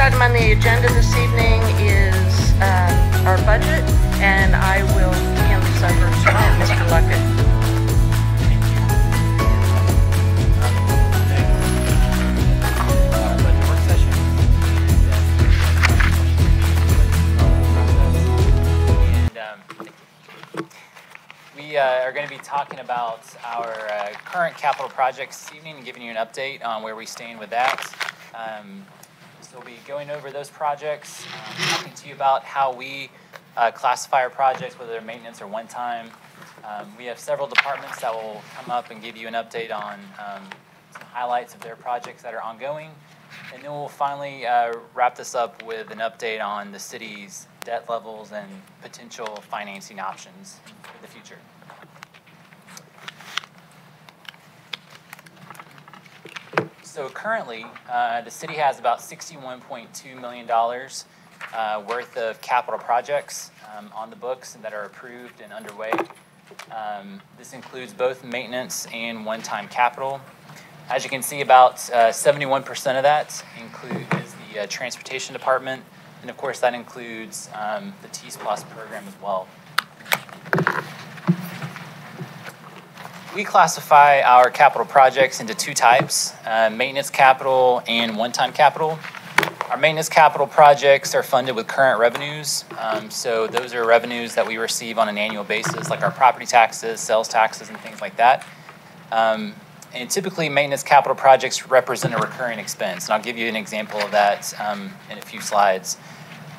item on the agenda this evening is our budget, and I will hand this over to Mr. Luckett. We are going to be talking about our current capital projects this evening and giving you an update on where we stand with that. So we'll be going over those projects, talking to you about how we classify our projects, whether they're maintenance or one-time. We have several departments that will come up and give you an update on some highlights of their projects that are ongoing. And then we'll finally wrap this up with an update on the city's debt levels and potential financing options for the future. So currently, the city has about $61.2 million worth of capital projects on the books that are approved and underway. This includes both maintenance and one-time capital. As you can see, about 71% of that is the transportation department, and of course that includes the TEAS Plus program as well. We classify our capital projects into two types, maintenance capital and one-time capital. Our maintenance capital projects are funded with current revenues. So those are revenues that we receive on an annual basis, like our property taxes, sales taxes, and things like that. And typically, maintenance capital projects represent a recurring expense. And I'll give you an example of that in a few slides.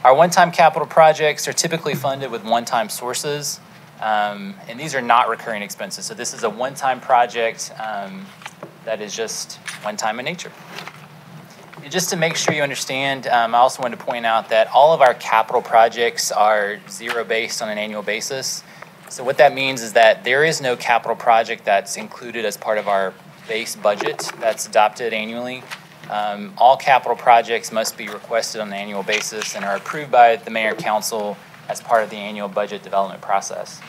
Our one-time capital projects are typically funded with one-time sources. And these are not recurring expenses. So this is a one-time project that is just one-time in nature. And just to make sure you understand, I also want to point out that all of our capital projects are zero-based on an annual basis. So what that means is that there is no capital project that's included as part of our base budget that's adopted annually. All capital projects must be requested on an annual basis and are approved by the mayor and council as part of the annual budget development process.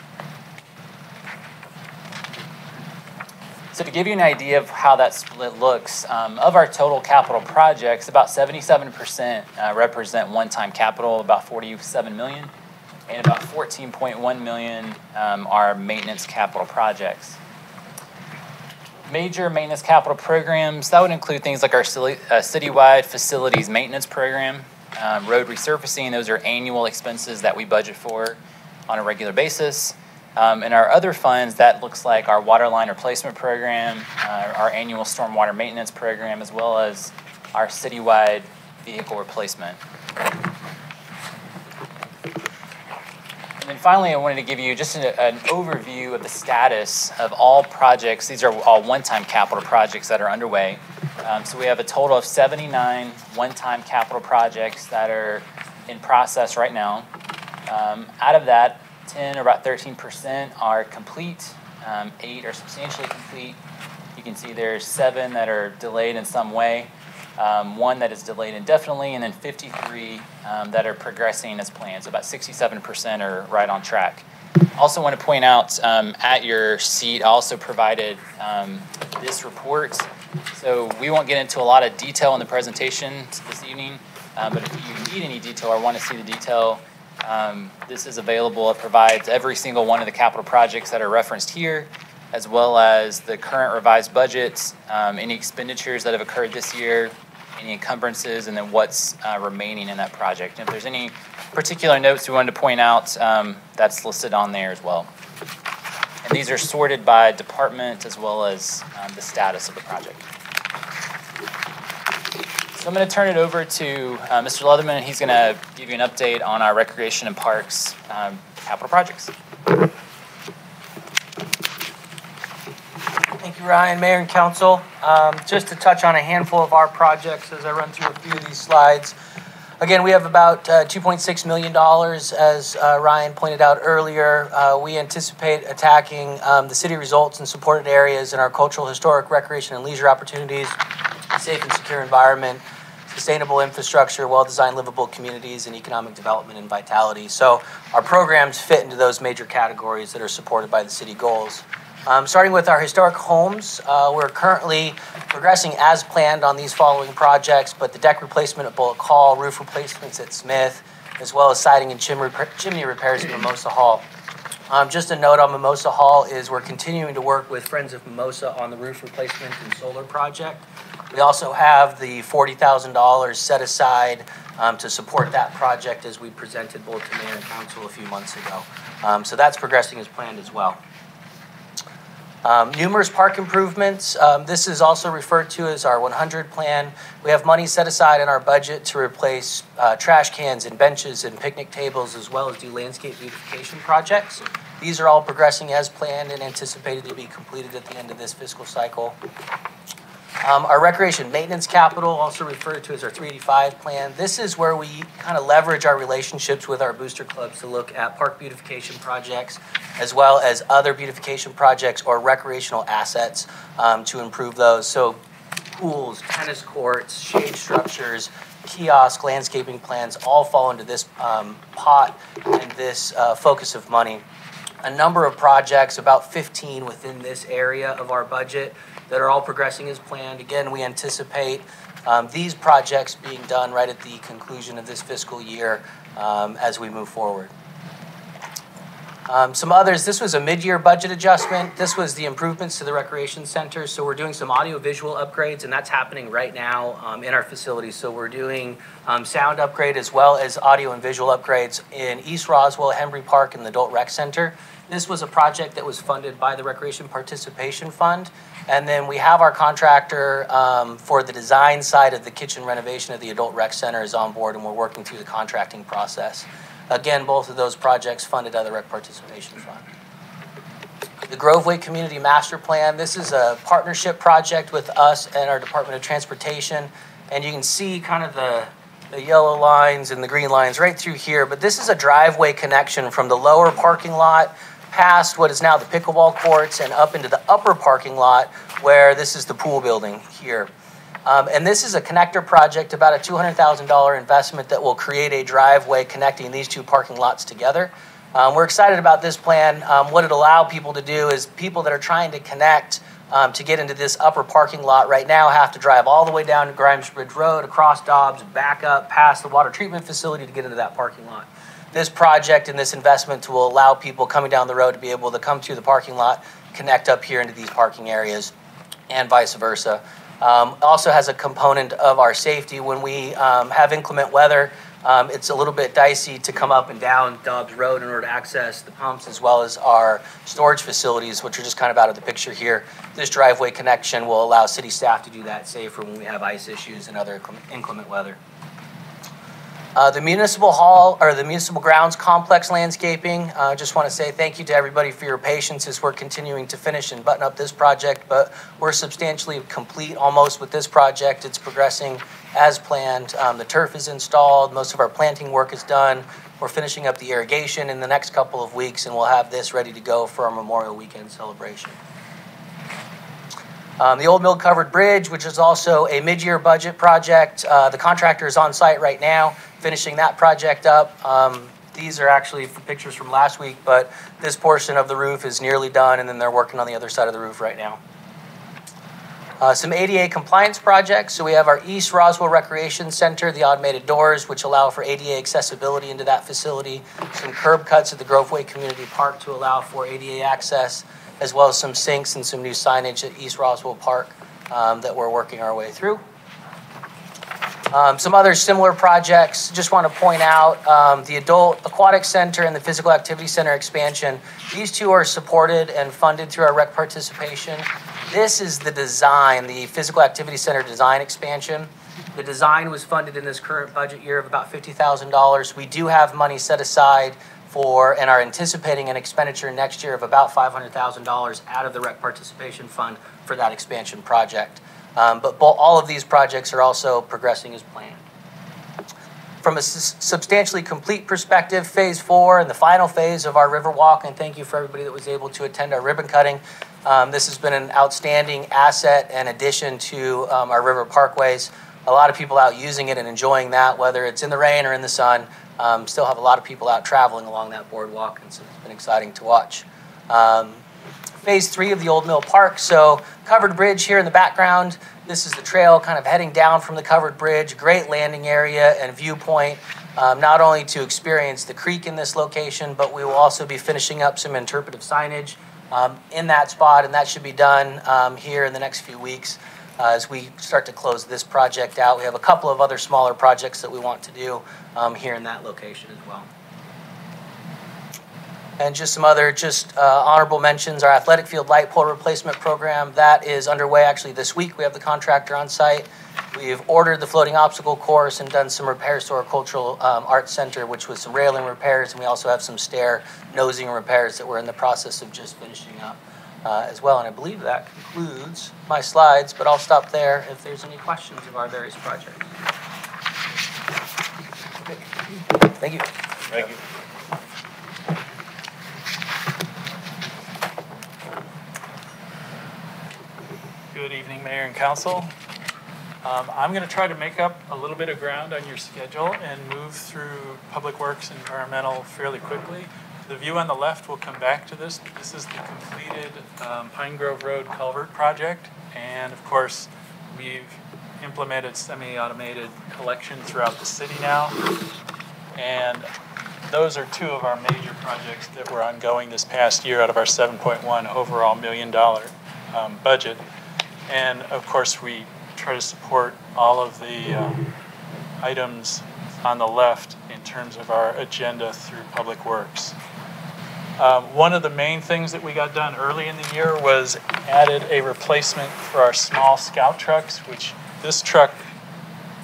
So to give you an idea of how that split looks, of our total capital projects, about 77% represent one-time capital, about $47 million, and about $14.1 million are maintenance capital projects. Major maintenance capital programs, that would include things like our citywide facilities maintenance program, road resurfacing. Those are annual expenses that we budget for on a regular basis. And our other funds, that looks like our water line replacement program, our annual stormwater maintenance program, as well as our citywide vehicle replacement. And then finally, I wanted to give you just an overview of the status of all projects. These are all one-time capital projects that are underway. So we have a total of 79 one-time capital projects that are in process right now. Out of that, 10 or about 13% are complete, 8 are substantially complete. You can see there's 7 that are delayed in some way, 1 that is delayed indefinitely, and then 53 that are progressing as planned. So about 67% are right on track. Also want to point out at your seat, I also provided this report. So we won't get into a lot of detail in the presentation this evening, but if you need any detail or want to see the detail, this is available. It provides every single one of the capital projects that are referenced here, as well as the current revised budgets, any expenditures that have occurred this year, any encumbrances, and then what's remaining in that project. And if there's any particular notes we wanted to point out, that's listed on there as well. And these are sorted by department as well as the status of the project. So I'm going to turn it over to Mr. Leatherman, and he's going to give you an update on our recreation and parks capital projects. Thank you, Ryan, Mayor and Council. Just to touch on a handful of our projects as I run through a few of these slides. Again, we have about $2.6 million, as Ryan pointed out earlier. We anticipate attacking the city results and supported areas in our cultural, historic, recreation, and leisure opportunities, safe and secure environment, sustainable infrastructure, well-designed livable communities, and economic development and vitality. So our programs fit into those major categories that are supported by the city goals. Starting with our historic homes, we're currently progressing as planned on these following projects, but the deck replacement at Bullock Hall, roof replacements at Smith, as well as siding and chimney repairs at Mimosa Hall. Just a note on Mimosa Hall is we're continuing to work with Friends of Mimosa on the roof replacement and solar project. We also have the $40,000 set aside to support that project as we presented both to Mayor and Council a few months ago. So that's progressing as planned as well. Numerous park improvements. This is also referred to as our 100 plan. We have money set aside in our budget to replace trash cans and benches and picnic tables, as well as do landscape beautification projects. These are all progressing as planned and anticipated to be completed at the end of this fiscal cycle. Our recreation maintenance capital, also referred to as our 385 plan. This is where we kind of leverage our relationships with our booster clubs to look at park beautification projects, as well as other beautification projects or recreational assets to improve those. So pools, tennis courts, shade structures, kiosk, landscaping plans all fall into this pot and this focus of money. A number of projects, about 15 within this area of our budget, that are all progressing as planned. Again, we anticipate these projects being done right at the conclusion of this fiscal year as we move forward. Some others, this was a mid-year budget adjustment. This was the improvements to the recreation center. So we're doing some audio-visual upgrades, and that's happening right now in our facilities. So we're doing sound upgrade as well as audio and visual upgrades in East Roswell, Hembry Park, and the Adult Rec Center. This was a project that was funded by the Recreation Participation Fund. And then we have our contractor for the design side of the kitchen renovation of the Adult Rec Center is on board, and we're working through the contracting process. Again, both of those projects funded out of the Rec Participation Fund. The Groveway Community Master Plan, this is a partnership project with us and our Department of Transportation. And you can see kind of the yellow lines and the green lines right through here. But this is a driveway connection from the lower parking lot past what is now the pickleball courts and up into the upper parking lot where this is the pool building here. And this is a connector project, about a $200,000 investment that will create a driveway connecting these two parking lots together. We're excited about this plan. What it'll allow people to do is people that are trying to connect to get into this upper parking lot right now have to drive all the way down to Grimes Bridge Road, across Dobbs, back up past the water treatment facility to get into that parking lot. This project and this investment will allow people coming down the road to be able to come through the parking lot, connect up here into these parking areas, and vice versa. Also has a component of our safety. When we have inclement weather, it's a little bit dicey to come up and down Dobbs Road in order to access the pumps as well as our storage facilities, which are just kind of out of the picture here. This driveway connection will allow city staff to do that safer when we have ice issues and other inclement weather. The municipal hall or the municipal grounds complex landscaping. Just want to say thank you to everybody for your patience as we're continuing to finish and button up this project, but we're substantially complete almost with this project. It's progressing as planned. The turf is installed. Most of our planting work is done. We're finishing up the irrigation in the next couple of weeks, and we'll have this ready to go for our Memorial Weekend celebration. The Old Mill Covered Bridge, which is also a mid-year budget project. The contractor is on site right now, finishing that project up. These are actually pictures from last week, but this portion of the roof is nearly done, and then they're working on the other side of the roof right now. Some ADA compliance projects. So we have our East Roswell Recreation Center, the automated doors, which allow for ADA accessibility into that facility. Some curb cuts at the Groveway Community Park to allow for ADA access, as well as some sinks and some new signage at East Roswell Park that we're working our way through. Some other similar projects, just want to point out the Adult Aquatic Center and the Physical Activity Center expansion. These two are supported and funded through our rec participation. This is the design, the Physical Activity Center design expansion. The design was funded in this current budget year of about $50,000. We do have money set aside for and are anticipating an expenditure next year of about $500,000 out of the rec participation fund for that expansion project. But all of these projects are also progressing as planned. From a substantially complete perspective, phase 4 and the final phase of our river walk, and thank you for everybody that was able to attend our ribbon cutting. This has been an outstanding asset and addition to our river parkways. A lot of people out using it and enjoying that, whether it's in the rain or in the sun. Still have a lot of people out traveling along that boardwalk, and so it's been exciting to watch. phase 3 of the Old Mill Park. So covered bridge here in the background. This is the trail kind of heading down from the covered bridge. Great landing area and viewpoint, not only to experience the creek in this location, but we will also be finishing up some interpretive signage in that spot, and that should be done here in the next few weeks as we start to close this project out. We have a couple of other smaller projects that we want to do here in that location as well. And just some other honorable mentions, our athletic field light pole replacement program, that is underway actually this week. We have the contractor on site. We've ordered the floating obstacle course and done some repairs to our cultural arts center, which was some railing repairs, and we also have some stair nosing repairs that we're in the process of just finishing up as well. And I believe that concludes my slides, but I'll stop there if there's any questions of our various projects. Okay. Thank you. Thank you. Good evening, Mayor and Council. I'm going to try to make up a little bit of ground on your schedule and move through Public Works and Environmental fairly quickly. The view on the left will come back to this. This is the completed Pine Grove Road culvert project. And of course, we've implemented semi-automated collection throughout the city now. And those are two of our major projects that were ongoing this past year out of our $7.1 overall $1 million budget. And of course, we try to support all of the items on the left in terms of our agenda through Public Works. One of the main things that we got done early in the year was added a replacement for our small scout trucks, which this truck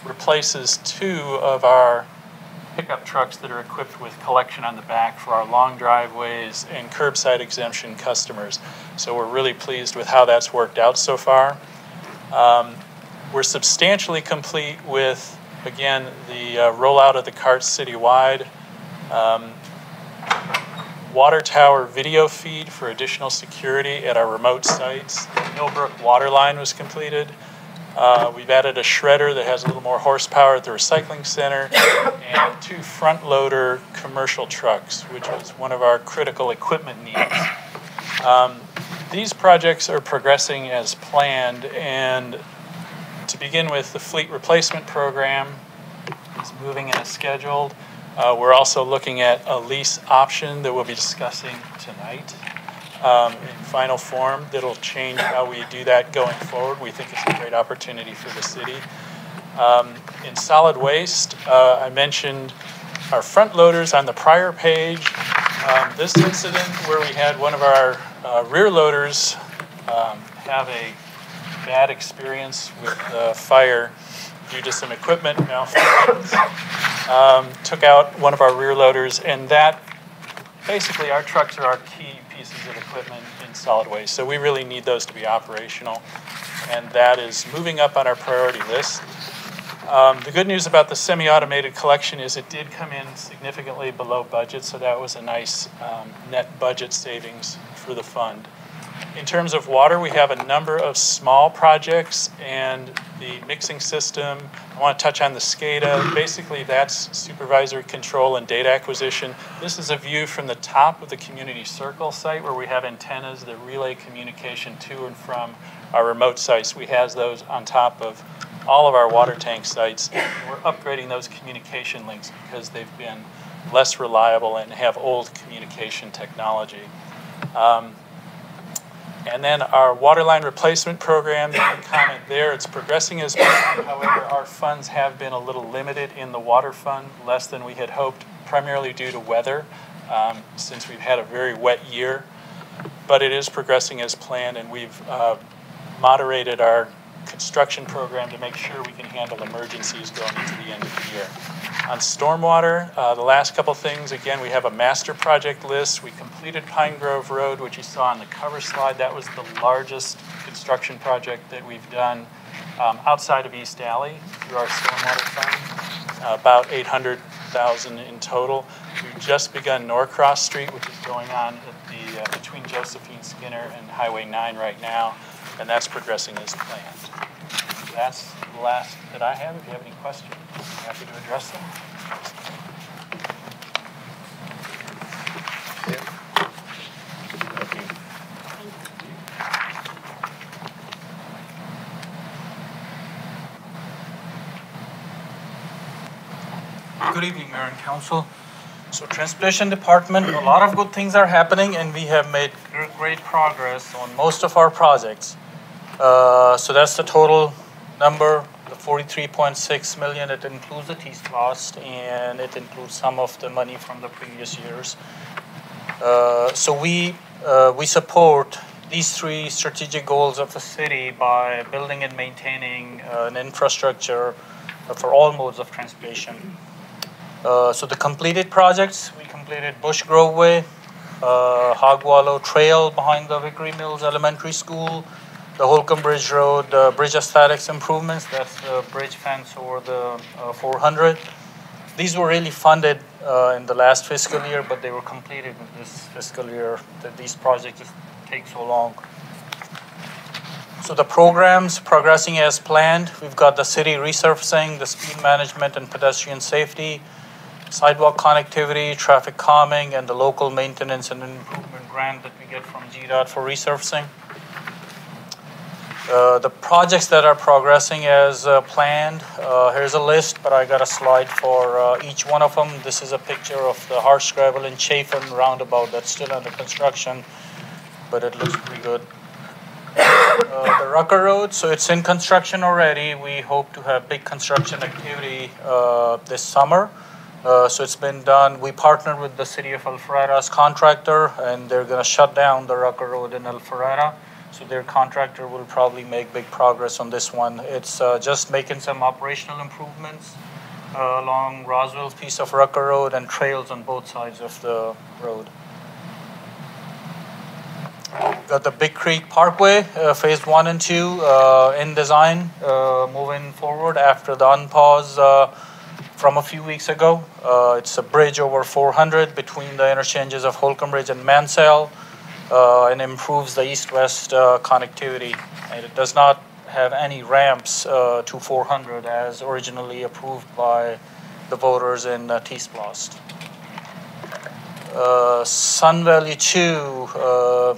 replaces 2 of our pickup trucks that are equipped with collection on the back for our long driveways and curbside exemption customers. So we're really pleased with how that's worked out so far. We're substantially complete with, again, the rollout of the carts citywide. Water tower video feed for additional security at our remote sites. The Millbrook water line was completed. We've added a shredder that has a little more horsepower at the recycling center, and 2 front loader commercial trucks, which was one of our critical equipment needs. These projects are progressing as planned, and to begin with, the fleet replacement program is moving as scheduled. We're also looking at a lease option that we'll be discussing tonight in final form that'll change how we do that going forward. We think it's a great opportunity for the city. In solid waste, I mentioned our front loaders on the prior page. This incident where we had one of our rear loaders have a bad experience with fire due to some equipment malfunctions. Took out one of our rear loaders, and that basically our trucks are our key pieces of equipment in solid waste. So we really need those to be operational, and that is moving up on our priority list. The good news about the semi-automated collection is it did come in significantly below budget, so that was a nice net budget savings for the fund. In terms of water, we have a number of small projects, and the mixing system, I want to touch on the SCADA. Basically, that's supervisory control and data acquisition. This is a view from the top of the community circle site where we have antennas that relay communication to and from our remote sites. We have those on top of all of our water tank sites. We're upgrading those communication links because they've been less reliable and have old communication technology. And then our water line replacement program, you can comment there, it's progressing as planned. However, our funds have been a little limited in the water fund, less than we had hoped, primarily due to weather, since we've had a very wet year. But it is progressing as planned, and we've moderated our construction program to make sure we can handle emergencies going into the end of the year. On stormwater, the last couple things, again, we have a master project list. We completed Pine Grove Road, which you saw on the cover slide. That was the largest construction project that we've done outside of East Alley through our stormwater fund, about $800,000 in total. We've just begun Norcross Street, which is going on at the between Josephine Skinner and Highway 9 right now, and that's progressing as planned. That's the last that I have. If you have any questions, I'm happy to address them. Good evening, Mayor and Council. So Transportation Department, a lot of good things are happening and we have made great progress on most of our projects. So that's the total number, the 43.6 million. It includes the T-Splost and it includes some of the money from the previous years. So we support these three strategic goals of the city by building and maintaining an infrastructure for all modes of transportation. So the completed projects, we completed Bush Grove Way, Hog Wallow Trail behind the Vickery Mills Elementary School, the Holcomb Bridge Road, bridge aesthetics improvements, that's the bridge fence over the 400. These were really funded in the last fiscal year, but they were completed in this fiscal year. These projects just take so long. So the programs progressing as planned. We've got the city resurfacing, the speed management and pedestrian safety, sidewalk connectivity, traffic calming, and the local maintenance and improvement grant that we get from GDOT for resurfacing. The projects that are progressing as planned, here's a list, but I got a slide for each one of them. This is a picture of the Hardscrabble and Chafin roundabout that's still under construction, but it looks pretty good. The Rucker Road, so it's in construction already. We hope to have big construction activity this summer. So it's been done. We partnered with the city of Alpharetta as contractor, and they're going to shut down the Rucker Road in Alpharetta. So their contractor will probably make big progress on this one. It's just making some operational improvements along Roswell's piece of Rucker Road and trails on both sides of the road. Got the Big Creek Parkway, phase 1 and 2 in design, moving forward after the unpause from a few weeks ago. It's a bridge over 400 between the interchanges of Holcomb Bridge and Mansell, and improves the east-west connectivity. And it does not have any ramps to 400 as originally approved by the voters in T-Splost. Sun Valley 2,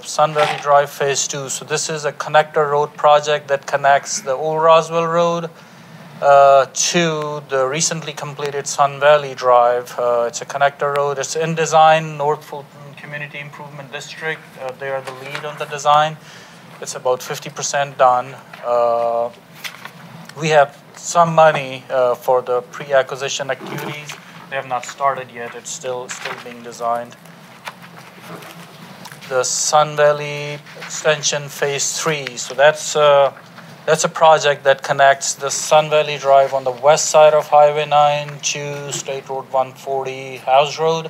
Sun Valley Drive Phase 2. So this is a connector road project that connects the old Roswell Road to the recently completed Sun Valley Drive. It's a connector road. It's in design, North Fulton Community Improvement District. They are the lead on the design. It's about 50% done. We have some money for the pre-acquisition activities. They have not started yet. It's still being designed. The Sun Valley Extension Phase 3. So that's a project that connects the Sun Valley Drive on the west side of Highway 9 to State Road 140 House Road.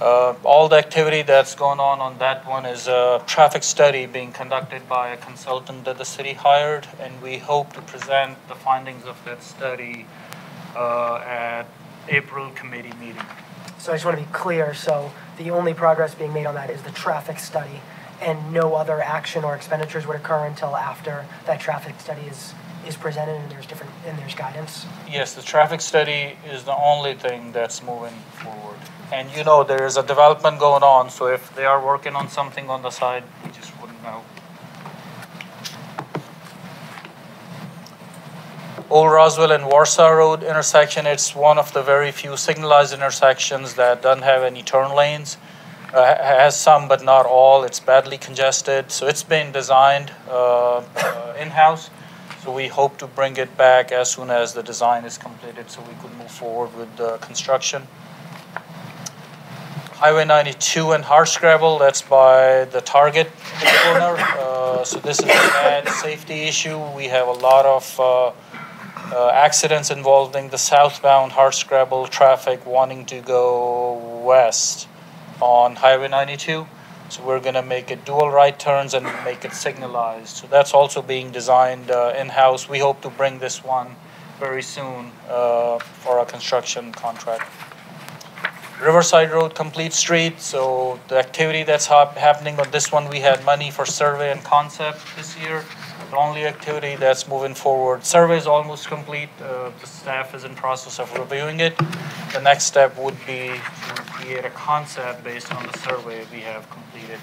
All the activity that's going on that one is a traffic study being conducted by a consultant that the city hired, and we hope to present the findings of that study at April committee meeting. So I just want to be clear, so the only progress being made on that is the traffic study, and no other action or expenditures would occur until after that traffic study is presented and there's guidance? Yes, the traffic study is the only thing that's moving forward. And you know there is a development going on, so if they are working on something on the side, we just wouldn't know. Old Roswell and Warsaw Road intersection, it's one of the very few signalized intersections that doesn't have any turn lanes. Has some, but not all. It's badly congested. So it's been designed in-house. So we hope to bring it back as soon as the design is completed so we could move forward with the construction. Highway 92 and Hardscrabble, that's by the Target corner. So this is a bad safety issue. We have a lot of accidents involving the southbound Hardscrabble traffic wanting to go west on Highway 92. So we're going to make it dual right turns and make it signalized. So that's also being designed in-house. We hope to bring this one very soon for a construction contract. Riverside Road, Complete Street. So the activity that's happening on this one, we had money for survey and concept this year. The only activity that's moving forward, survey is almost complete. The staff is in process of reviewing it. The next step would be to create a concept based on the survey we have completed.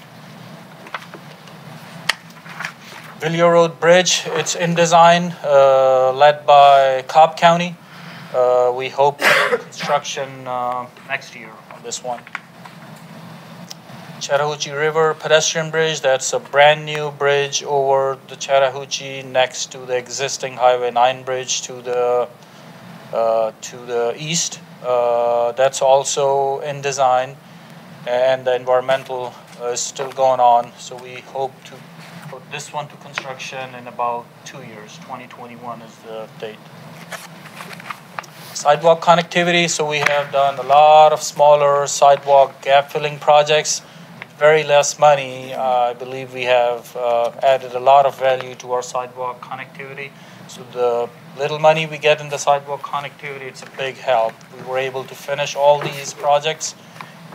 Villiers Road Bridge, it's in design, led by Cobb County. We hope to do construction next year on this one. Chattahoochee River pedestrian bridge, that's a brand new bridge over the Chattahoochee next to the existing Highway 9 bridge to the east. That's also in design, and the environmental is still going on. So we hope to put this one to construction in about 2 years. 2021 is the date. Sidewalk connectivity, so we have done a lot of smaller sidewalk gap filling projects. Very less money. I believe we have added a lot of value to our sidewalk connectivity. So the little money we get in the sidewalk connectivity, it's a big help. We were able to finish all these projects,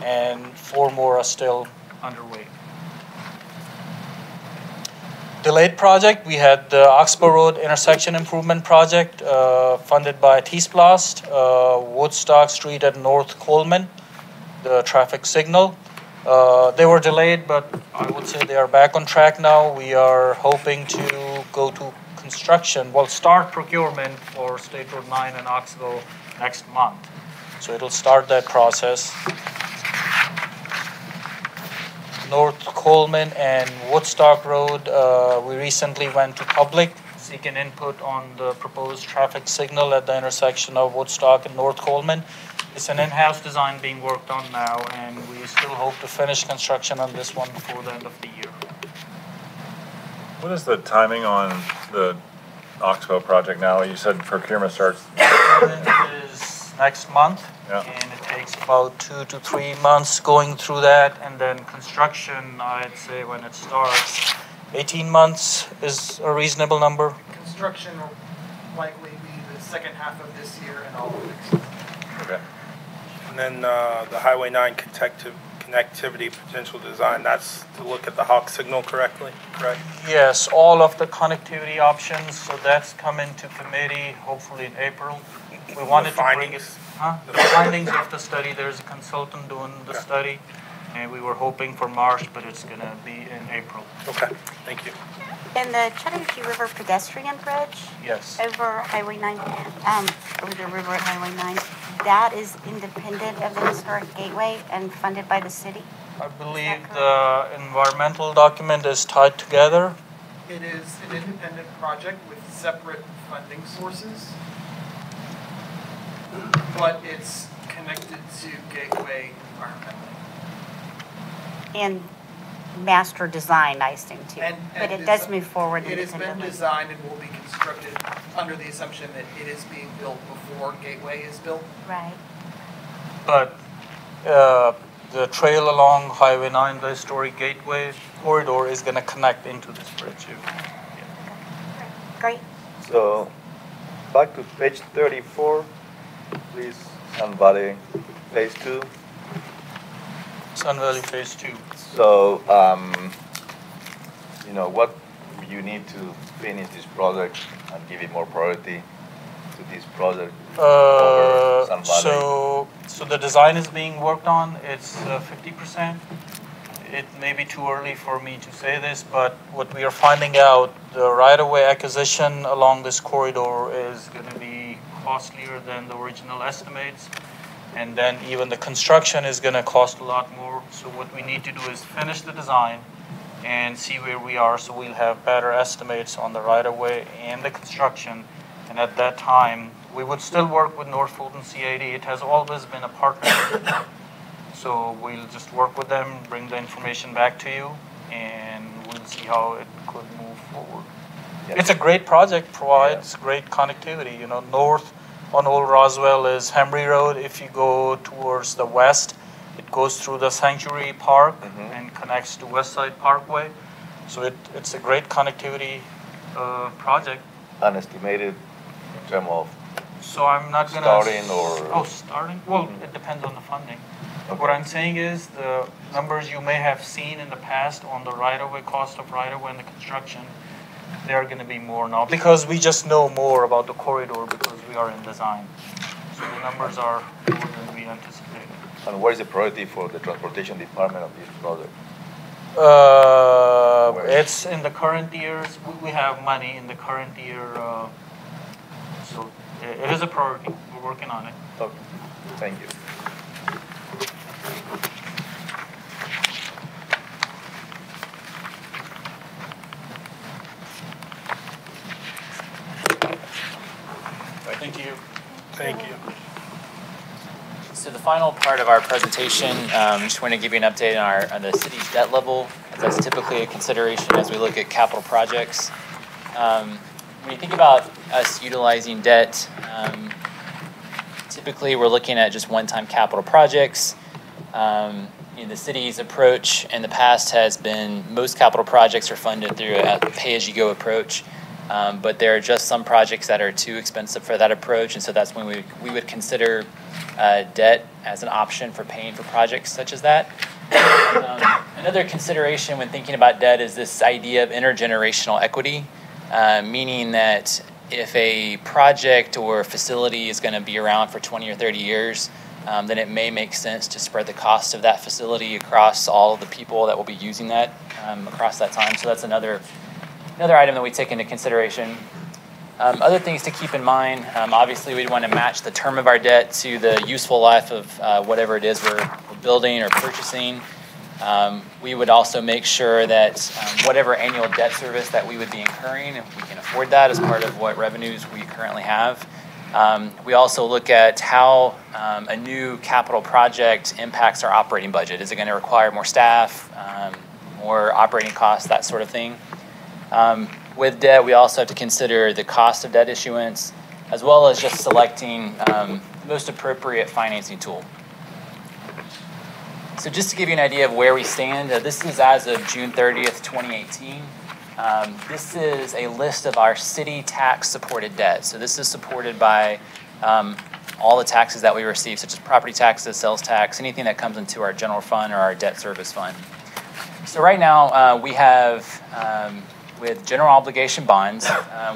and 4 more are still underway. Delayed project, we had the Oxbow Road intersection improvement project funded by T-Splast, Woodstock Street at North Coleman, the traffic signal. They were delayed, but I would say they are back on track now. We are hoping to go to construction, start procurement for State Road 9 and Oxbow next month. So it'll start that process. North Coleman and Woodstock Road, we recently went to public, seeking input on the proposed traffic signal at the intersection of Woodstock and North Coleman. It's an in-house design being worked on now, and we still hope to finish construction on this one before the end of the year. What is the timing on the Oxbow project now? You said procurement starts. Procurement is next month, Yeah. and it takes about 2 to 3 months going through that, and then construction, I'd say when it starts, 18 months is a reasonable number. Construction will likely be the second half of this year and all of next year. Okay. And then the Highway 9 connectivity potential design, that's to look at the Hawk signal correctly, correct? Yes, all of the connectivity options, so that's coming to committee hopefully in April. We wanted to bring it. findings? The findings of the study, there's a consultant doing the study, and we were hoping for March, but it's gonna be in April. Okay, thank you. And the Chattahoochee River pedestrian bridge Yes. over Highway 9, over the river at Highway 9, that is independent of the historic gateway and funded by the city? I believe the environmental document is tied together. It is an independent project with separate funding sources, but it's connected to Gateway environmentally. And master design, I assume, too. But it does move forward It has been independently. designed and will be constructed under the assumption that it is being built before Gateway is built. Right. But the trail along Highway 9, the historic gateway corridor, is going to connect into this bridge. Great. So, back to page 34, please, Sun Valley Phase 2. Sun Valley Phase 2. So, what you need to finish this project and give it more priority to this project over Sun Valley? So the design is being worked on. It's 50%. It may be too early for me to say this, but what we are finding out, the right-of-way acquisition along this corridor is going to be costlier than the original estimates. And then even the construction is going to cost a lot more. So what we need to do is finish the design and see where we are, so we'll have better estimates on the right-of-way and the construction. And at that time, we would still work with North Fulton CAD. It has always been a partnership. So we'll just work with them, bring the information back to you, and we'll see how it could move forward. Yeah. It's a great project, provides great connectivity. North on Old Roswell is Hembry Road. If you go towards the west, it goes through the Sanctuary Park and connects to West Side Parkway. So it's a great connectivity project. Unestimated in terms of So I'm not gonna starting or... Oh, starting? Well, it depends on the funding. What I'm saying is the numbers you may have seen in the past on the right-of-way, cost of right-of-way and the construction, they're going to be more now because we just know more about the corridor because we are in design. So the numbers are more than we anticipated. And what is the priority for the transportation department of this project? It's in the current years. We have money in the current year, so it is a priority. We're We're working on it. Okay. Thank you. Thank you. Thank you. So the final part of our presentation, just want to give you an update on the city's debt level. That's typically a consideration as we look at capital projects. When you think about us utilizing debt, typically we're looking at just one-time capital projects. The city's approach in the past has been most capital projects are funded through a pay-as-you-go approach. But there are just some projects that are too expensive for that approach, and so that's when we would consider debt as an option for paying for projects such as that. Another consideration when thinking about debt is this idea of intergenerational equity, meaning that if a project or facility is going to be around for 20 or 30 years, then it may make sense to spread the cost of that facility across all of the people that will be using that across that time. So that's another item that we take into consideration. Other things to keep in mind, obviously we'd want to match the term of our debt to the useful life of whatever it is we're building or purchasing. We would also make sure that whatever annual debt service that we would be incurring, if we can afford that as part of what revenues we currently have. We also look at how a new capital project impacts our operating budget. Is it going to require more staff, more operating costs, that sort of thing? With debt, we also have to consider the cost of debt issuance, as well as just selecting the most appropriate financing tool. So just to give you an idea of where we stand, this is as of June 30th, 2018. This is a list of our city tax-supported debt. So this is supported by all the taxes that we receive, such as property taxes, sales tax, anything that comes into our general fund or our debt service fund. So right now, we have... with general obligation bonds,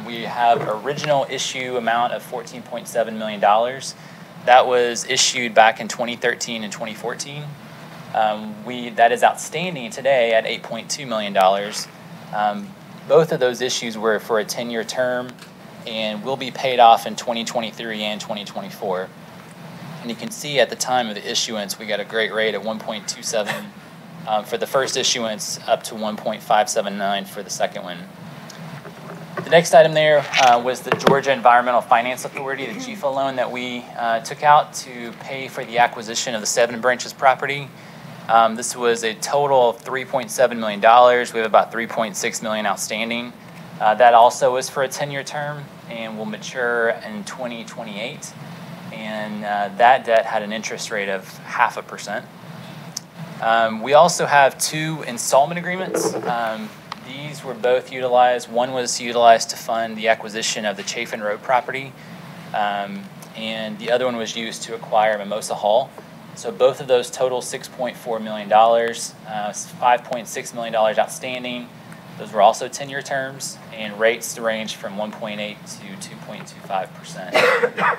we have original issue amount of $14.7 million. That was issued back in 2013 and 2014. That is outstanding today at $8.2 million. Both of those issues were for a 10-year term and will be paid off in 2023 and 2024. And you can see at the time of the issuance, we got a great rate at 1.27. For the first issuance, up to 1.579 for the second one. The next item there was the Georgia Environmental Finance Authority, the GFA loan that we took out to pay for the acquisition of the Seven Branches property. This was a total of $3.7 million. We have about $3.6 million outstanding. That also was for a 10-year term and will mature in 2028. And that debt had an interest rate of 0.5%. We also have 2 installment agreements. These were both utilized. One was utilized to fund the acquisition of the Chafin Road property, and the other one was used to acquire Mimosa Hall. So both of those total $6.4 million, $5.6 million outstanding. Those were also 10-year terms, and rates range from 1.8 to 2.25%.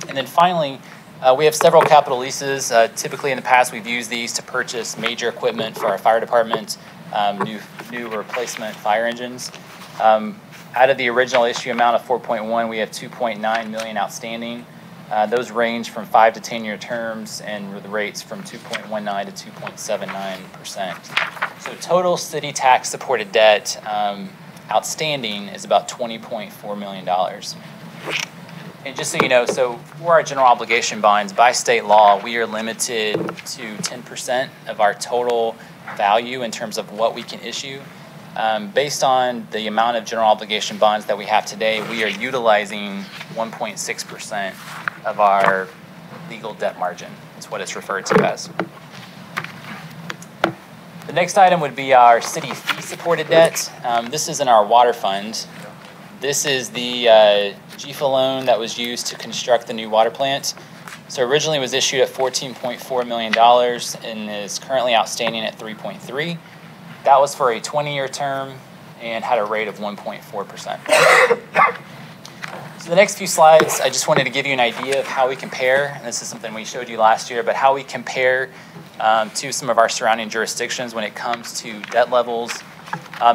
And then finally, we have several capital leases. Typically in the past, we've used these to purchase major equipment for our fire department, new replacement fire engines. Out of the original issue amount of 4.1, we have 2.9 million outstanding. Those range from 5 to 10-year terms, and the rates from 2.19 to 2.79%. So total city tax supported debt outstanding is about $20.4 million. And just so you know, so for our general obligation bonds, by state law, we are limited to 10% of our total value in terms of what we can issue. Based on the amount of general obligation bonds that we have today, we are utilizing 1.6% of our legal debt margin. That's what it's referred to as. The next item would be our city fee-supported debt. This is in our water fund. This is the GFA loan that was used to construct the new water plant. So originally it was issued at $14.4 million and is currently outstanding at 3.3. That was for a 20-year term and had a rate of 1.4%. So the next few slides, I just wanted to give you an idea of how we compare. And this is something we showed you last year, but how we compare to some of our surrounding jurisdictions when it comes to debt levels,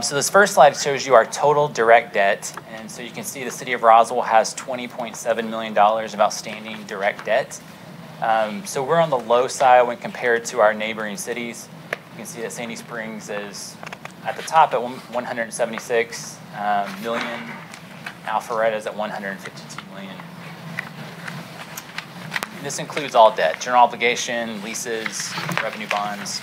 So this first slide shows you our total direct debt. And so you can see the city of Roswell has $20.7 million of outstanding direct debt. So we're on the low side when compared to our neighboring cities. You can see that Sandy Springs is at the top at 176 million. Alpharetta is at 152 million. And this includes all debt, general obligation, leases, revenue bonds,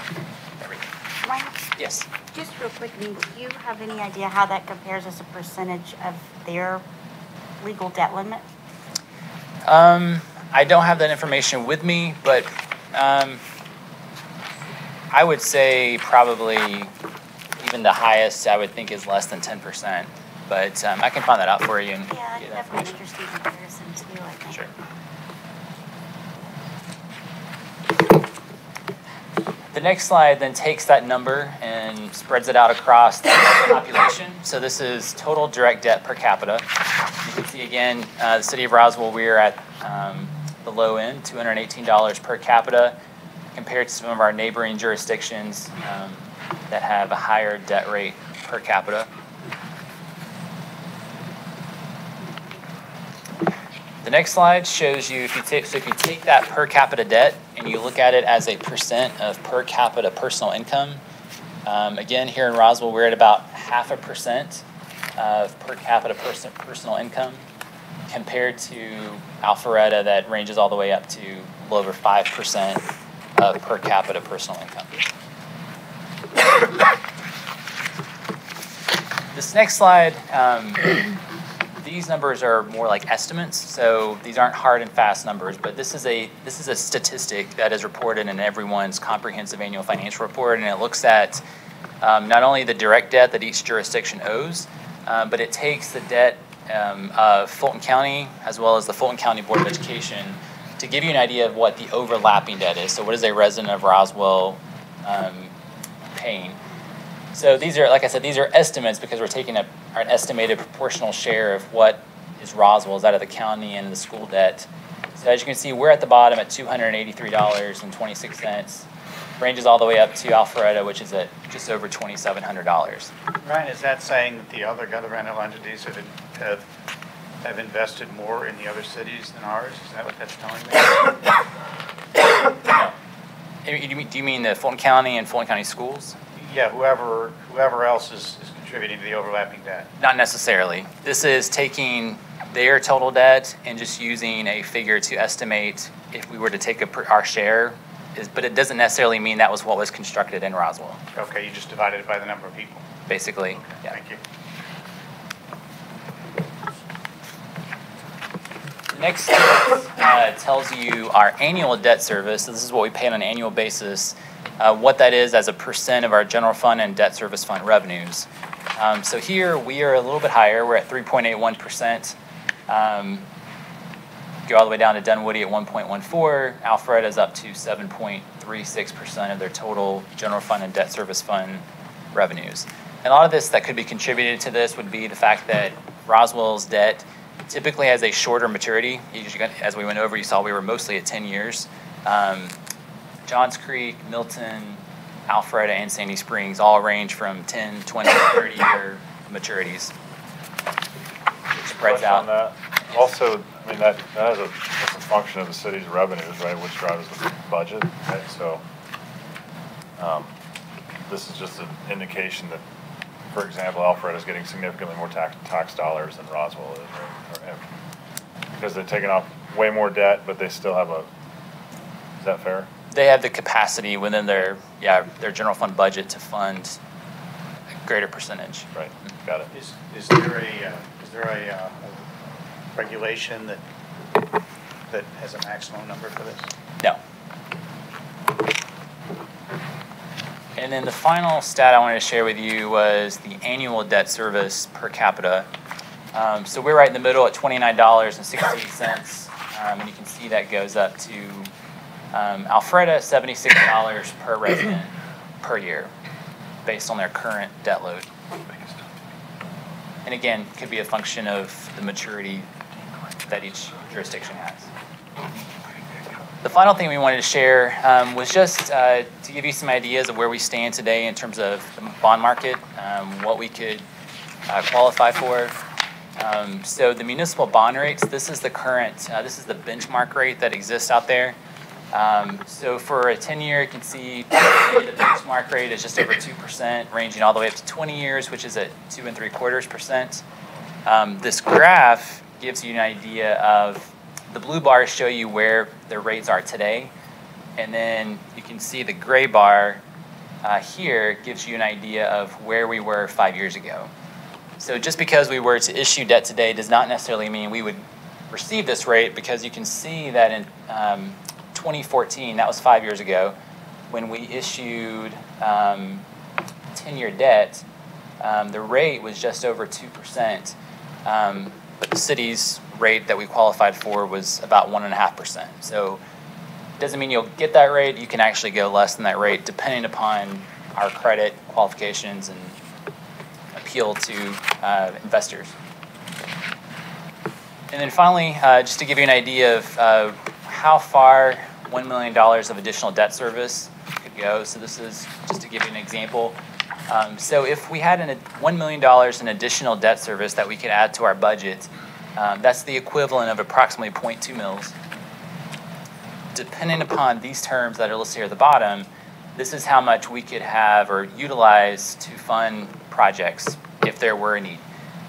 everything. Mike, Yes. just real quick, do you have any idea how that compares as a percentage of their legal debt limit? I don't have that information with me, but I would say probably even the highest I would think is less than 10%. But I can find that out for you and Yeah, get that definitely an information. interesting comparison too, I think. Sure. The next slide then takes that number and spreads it out across the population. So this is total direct debt per capita. You can see again, the city of Roswell, we are at the low end, $218 per capita, compared to some of our neighboring jurisdictions that have a higher debt rate per capita. The next slide shows you, if you take that per capita debt and you look at it as a percent of per capita personal income, again, here in Roswell, we're at about 0.5% of per capita personal income, compared to Alpharetta that ranges all the way up to a little over 5% of per capita personal income. This next slide, these numbers are more like estimates, so these aren't hard and fast numbers, but this is a statistic that is reported in everyone's comprehensive annual financial report, and it looks at not only the direct debt that each jurisdiction owes, but it takes the debt of Fulton County as well as the Fulton County Board of Education to give you an idea of what the overlapping debt is. So what is a resident of Roswell paying? So these are, like I said, these are estimates because we're taking an estimated proportional share of what is Roswell's out of the county and the school debt. So as you can see, we're at the bottom at $283.26. Ranges all the way up to Alpharetta, which is at just over $2,700. Ryan, is that saying that the other governmental entities have invested more in the other cities than ours? Is that what that's telling me? Do you mean the Fulton County and Fulton County schools? Yeah, whoever else is contributing to the overlapping debt. Not necessarily. This is taking their total debt and just using a figure to estimate if we were to take our share, but it doesn't necessarily mean that was what was constructed in Roswell. Okay, you just divided it by the number of people. Basically, Okay, yeah. thank you. The next slide tells you our annual debt service. So this is what we pay on an annual basis. What that is as a percent of our general fund and debt service fund revenues. So here we are a little bit higher. We're at 3.81%. Go all the way down to Dunwoody at 1.14. Alpharetta is up to 7.36% of their total general fund and debt service fund revenues. And a lot of this that could be contributed to this would be the fact that Roswell's debt typically has a shorter maturity. As we went over, you saw we were mostly at 10 years. Johns Creek, Milton, Alpharetta, and Sandy Springs all range from 10, 20, 30-year maturities. It spreads out. On that. Also, I mean, that's a function of the city's revenues, right, which drives the budget, right? So this is just an indication that, for example, Alpharetta is getting significantly more tax dollars than Roswell is, right? Because they're taking off way more debt, but they still have is that fair? They have the capacity within their general fund budget to fund a greater percentage. Right, got it. Is there a regulation that has a maximum number for this? No. And then the final stat I wanted to share with you was the annual debt service per capita. So we're right in the middle at $29.68, and you can see that goes up to Alpharetta, $76 per resident per year, based on their current debt load. And again, could be a function of the maturity that each jurisdiction has. The final thing we wanted to share was just to give you some ideas of where we stand today in terms of the bond market. what we could qualify for. So the municipal bond rates, this is the current, this is the benchmark rate that exists out there. So for a 10-year, you can see the benchmark rate is just over 2%, ranging all the way up to 20 years, which is at 2.75%. This graph gives you an idea of, the blue bars show you where the rates are today, and then you can see the gray bar here gives you an idea of where we were 5 years ago. So just because we were to issue debt today does not necessarily mean we would receive this rate, because you can see that in 2014, that was 5 years ago, when we issued 10-year debt, the rate was just over 2%, but the city's rate that we qualified for was about 1.5%. So it doesn't mean you'll get that rate. You can actually go less than that rate depending upon our credit qualifications and appeal to investors. And then finally, just to give you an idea of how far $1 million of additional debt service could go. So this is just to give you an example. So if we had $1 million in additional debt service that we could add to our budget, that's the equivalent of approximately 0.2 mils. Depending upon these terms that are listed here at the bottom, this is how much we could have or utilize to fund projects if there were a need.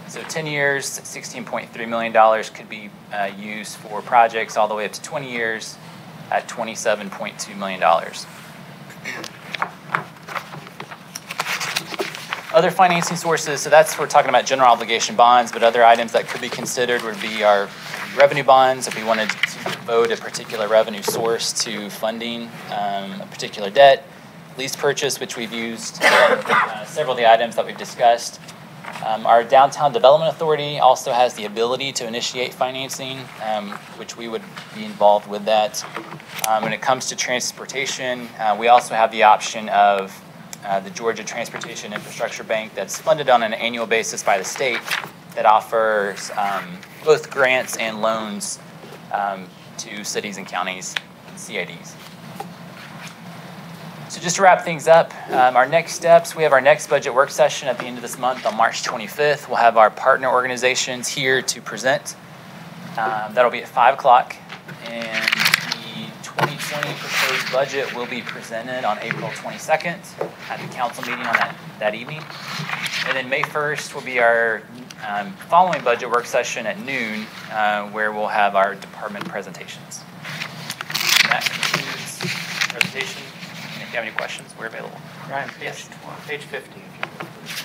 So 10 years, $16.3 million could be used for projects all the way up to 20 years at $27.2 million. Other financing sources, so that's, we're talking about general obligation bonds, but other items that could be considered would be our revenue bonds, if we wanted to devote a particular revenue source to funding a particular debt. Lease purchase, which we've used several of the items that we've discussed. Our Downtown Development Authority also has the ability to initiate financing, which we would be involved with that. When it comes to transportation, we also have the option of the Georgia Transportation Infrastructure Bank that's funded on an annual basis by the state that offers both grants and loans to cities and counties and CIDs. So just to wrap things up, our next steps, we have our next budget work session at the end of this month on March 25th. We'll have our partner organizations here to present. That'll be at 5 o'clock. And the 2020 proposed budget will be presented on April 22nd at the council meeting on that evening. And then May 1st will be our following budget work session at noon, where we'll have our department presentations. That concludes the presentation. If you have any questions, we're available. Ryan, Yes. page 50, if you would, please.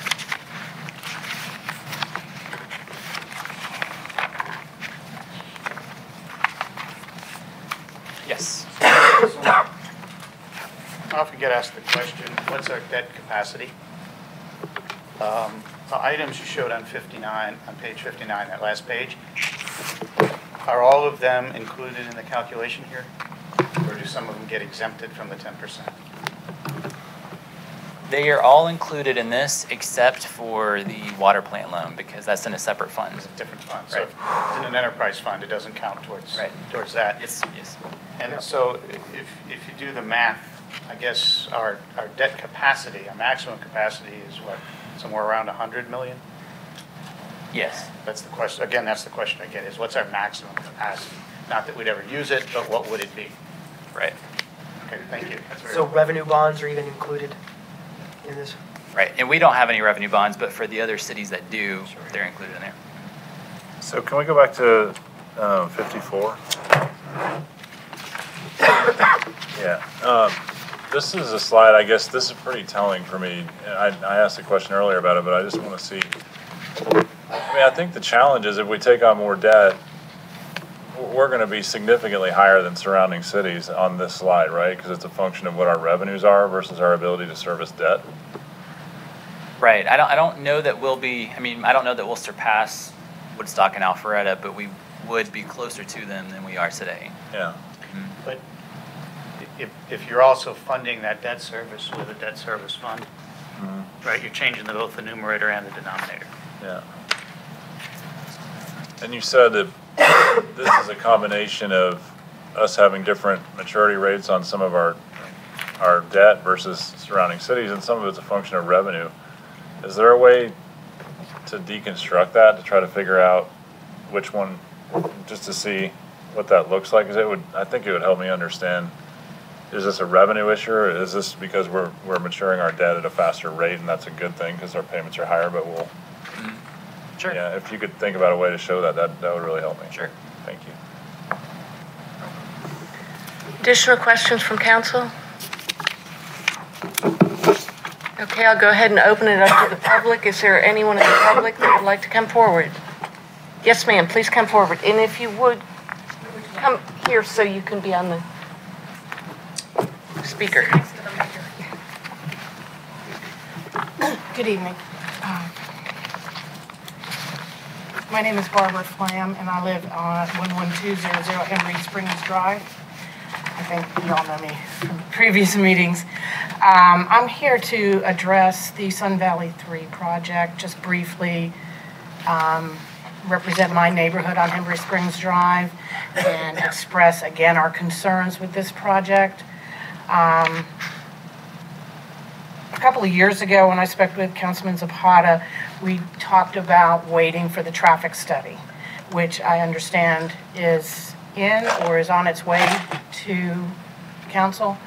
Yes. I often get asked the question, what's our debt capacity? The items you showed on 59, on page 59, that last page, are all of them included in the calculation here? Or do some of them get exempted from the 10%? They are all included in this except for the water plant loan, because that's in a separate fund. It's a different fund. Right. So if it's in an enterprise fund, it doesn't count towards, Right. towards that. Yes, yes. And so if you do the math, I guess our debt capacity, our maximum capacity is what, somewhere around 100 million? Yes. That's the question, again, that's the question I get, is what's our maximum capacity? Not that we'd ever use it, but what would it be? Right. Okay, thank you. That's very So revenue bonds are even included in this? Right. And we don't have any revenue bonds, but for the other cities that do, they're included in there. So can we go back to 54? Yeah. This is a slide, I guess this is pretty telling for me. I asked a question earlier about it, but I just want to see. I mean, I think the challenge is if we take on more debt, we're going to be significantly higher than surrounding cities on this slide, right? Because it's a function of what our revenues are versus our ability to service debt. Right. I don't know that we'll be, I don't know that we'll surpass Woodstock and Alpharetta, but we would be closer to them than we are today. Yeah. But if you're also funding that debt service with a debt service fund, right, you're changing both the numerator and the denominator. Yeah. And you said that this is a combination of us having different maturity rates on some of our debt versus surrounding cities, and some of it's a function of revenue. Is there a way to deconstruct that, to try to figure out which one, just to see what that looks like? 'Cause I think it would help me understand, is this a revenue issue, or is this because we're maturing our debt at a faster rate, and that's a good thing because our payments are higher, but we'll, Sure. yeah, if you could think about a way to show that would really help me. Sure. Thank you. Additional questions from council? Okay, I'll go ahead and open it up to the public. Is there anyone in the public that would like to come forward? Yes, ma'am, please come forward. And if you would, come here so you can be on the speaker. Good evening. My name is Barbara Flam, and I live on 11200 Emory Springs Drive. I think you all know me from previous meetings. I'm here to address the Sun Valley 3 project, just briefly represent my neighborhood on Emory Springs Drive and express again our concerns with this project. A couple of years ago when I spoke with Councilman Zapata, we talked about waiting for the traffic study, which I understand is in or is on its way to council.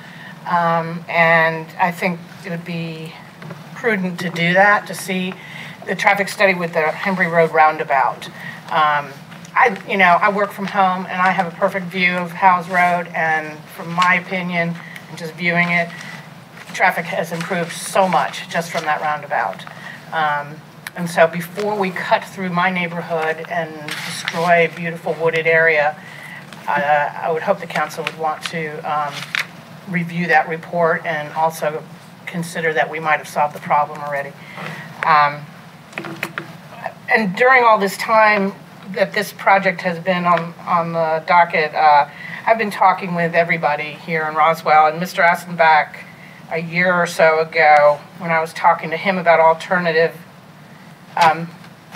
And I think it would be prudent to do that, to see the traffic study with the Hembry Road roundabout. I work from home and I have a perfect view of Howes Road, and from my opinion, and just viewing it, traffic has improved so much just from that roundabout. And so before we cut through my neighborhood and destroy a beautiful wooded area, I would hope the council would want to review that report and also consider that we might have solved the problem already. And during all this time that this project has been on the docket, I've been talking with everybody here in Roswell, and Mr. Assenbach, a year or so ago, when I was talking to him about alternative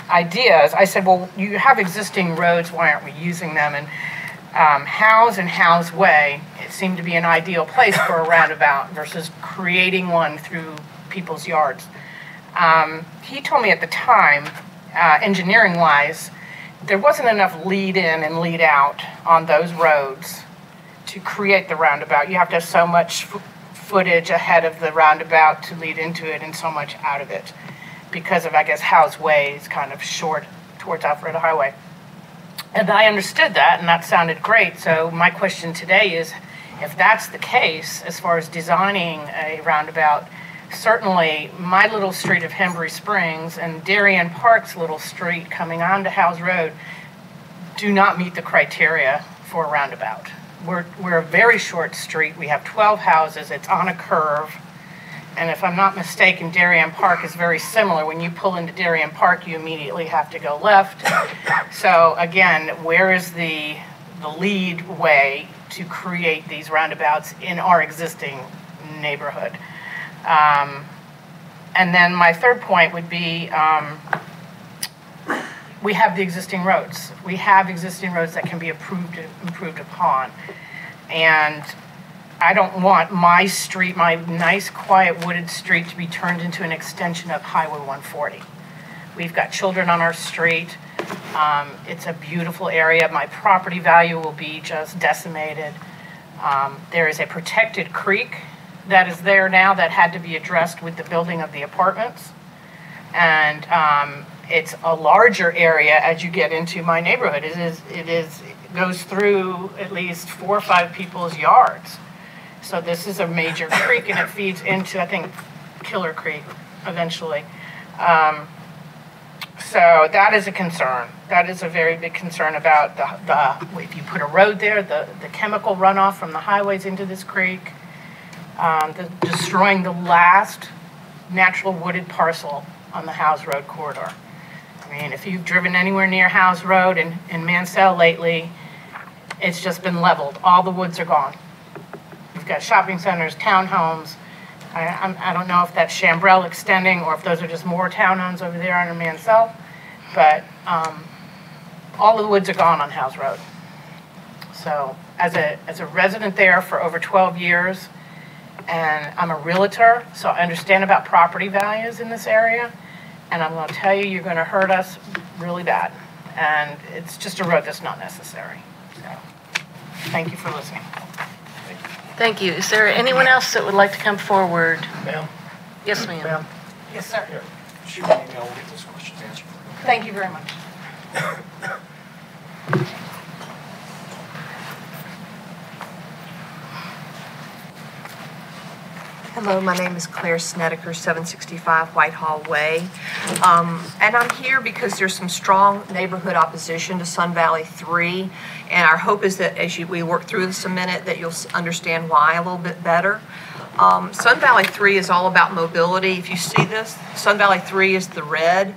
ideas, I said, well, you have existing roads, why aren't we using them? And Howes and Howes Way, it seemed to be an ideal place for a roundabout versus creating one through people's yards. He told me at the time, engineering-wise, there wasn't enough lead in and lead out on those roads to create the roundabout. You have to have so much footage ahead of the roundabout to lead into it and so much out of it because of, I guess, Howes Way is kind of short towards Alpharetta Highway. And I understood that, and that sounded great. So my question today is, if that's the case, as far as designing a roundabout, certainly my little street of Hembry Springs and Darien Park's little street coming onto Howes Road do not meet the criteria for a roundabout. We're a very short street. We have 12 houses. It's on a curve. And if I'm not mistaken, Darien Park is very similar. When you pull into Darien Park, you immediately have to go left. So again, where is the lead way to create these roundabouts in our existing neighborhood? And then my third point would be, we have the existing roads. We have existing roads that can be improved upon. And I don't want my street, my nice, quiet, wooded street to be turned into an extension of Highway 140. We've got children on our street. It's a beautiful area. My property value will be just decimated. There is a protected creek that is there now that had to be addressed with the building of the apartments. And it's a larger area as you get into my neighborhood. It goes through at least 4 or 5 people's yards. So this is a major creek, and it feeds into, I think, Killer Creek eventually. So that is a concern. That is a very big concern about if you put a road there, the chemical runoff from the highways into this creek, destroying the last natural wooded parcel on the Howes Road corridor. I mean, if you've driven anywhere near Howes Road in Mansell lately, it's just been leveled. All the woods are gone. We've got shopping centers, townhomes. I don't know if that's Chambrel extending or if those are just more townhomes over there on Mansell, but all of the woods are gone on Howes Road. So as a resident there for over 12 years, and I'm a realtor, so I understand about property values in this area, and I'm gonna tell you, you're gonna hurt us really bad. And it's just a road that's not necessary. So, thank you for listening. Thank you. Is there anyone else that would like to come forward? Ma'am? Yes, ma'am. Ma'am? Yes, sir. Here, shoot me an email, we'll get those questions answered for you. Thank you very much. Hello, my name is Claire Snedeker, 765 Whitehall Way. And I'm here because there's some strong neighborhood opposition to Sun Valley 3. And our hope is that as we work through this a minute, that you'll understand why a little bit better. Sun Valley 3 is all about mobility. If you see this, Sun Valley 3 is the red.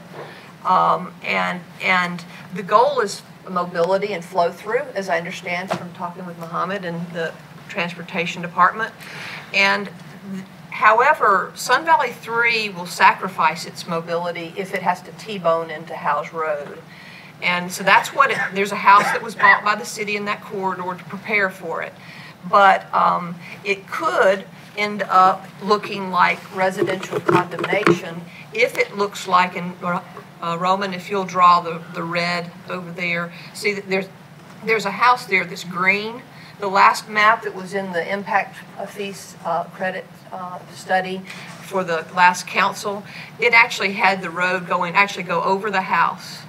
And the goal is mobility and flow through, as I understand from talking with Mohammed and the transportation department. And however, Sun Valley 3 will sacrifice its mobility if it has to T-bone into Howes Road. And so that's what there's a house that was bought by the city in that corridor to prepare for it. But it could end up looking like residential condemnation if it looks like, and Roman, if you'll draw the red over there, see that there's a house there that's green. The last map that was in the impact fees credit study for the last council, it actually had the road go over the house.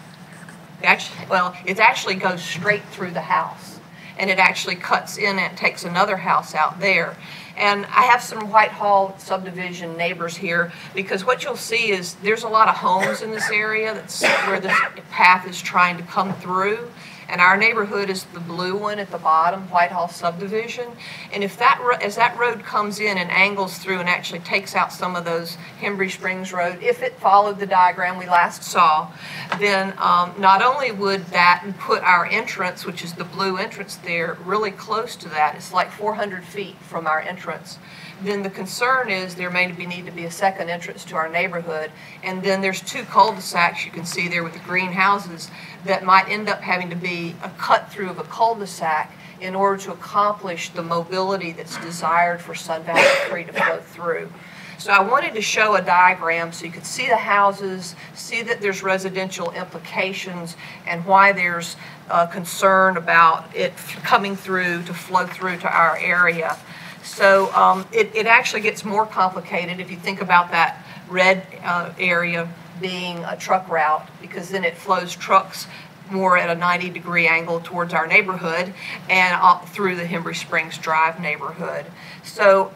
It actually goes straight through the house, and it actually cuts in and takes another house out there. And I have some Whitehall subdivision neighbors here, because what you'll see is there's a lot of homes in this area. That's where this path is trying to come through. And our neighborhood is the blue one at the bottom, Whitehall subdivision. And if as that road comes in and angles through and actually takes out some of those Hembry Springs Road, if it followed the diagram we last saw, then not only would that put our entrance, which is the blue entrance there, really close to that. It's like 400 feet from our entrance. Then the concern is there may need to be a second entrance to our neighborhood. And then there's two cul-de-sacs you can see there with the green houses that might end up having to be a cut through of a cul-de-sac in order to accomplish the mobility that's desired for Sun Valley 3 to flow through. So I wanted to show a diagram so you could see the houses, see that there's residential implications, and why there's concern about it coming through to flow through to our area. So it actually gets more complicated if you think about that red area being a truck route, because then it flows trucks more at a 90-degree angle towards our neighborhood and up through the Hembry Springs Drive neighborhood. So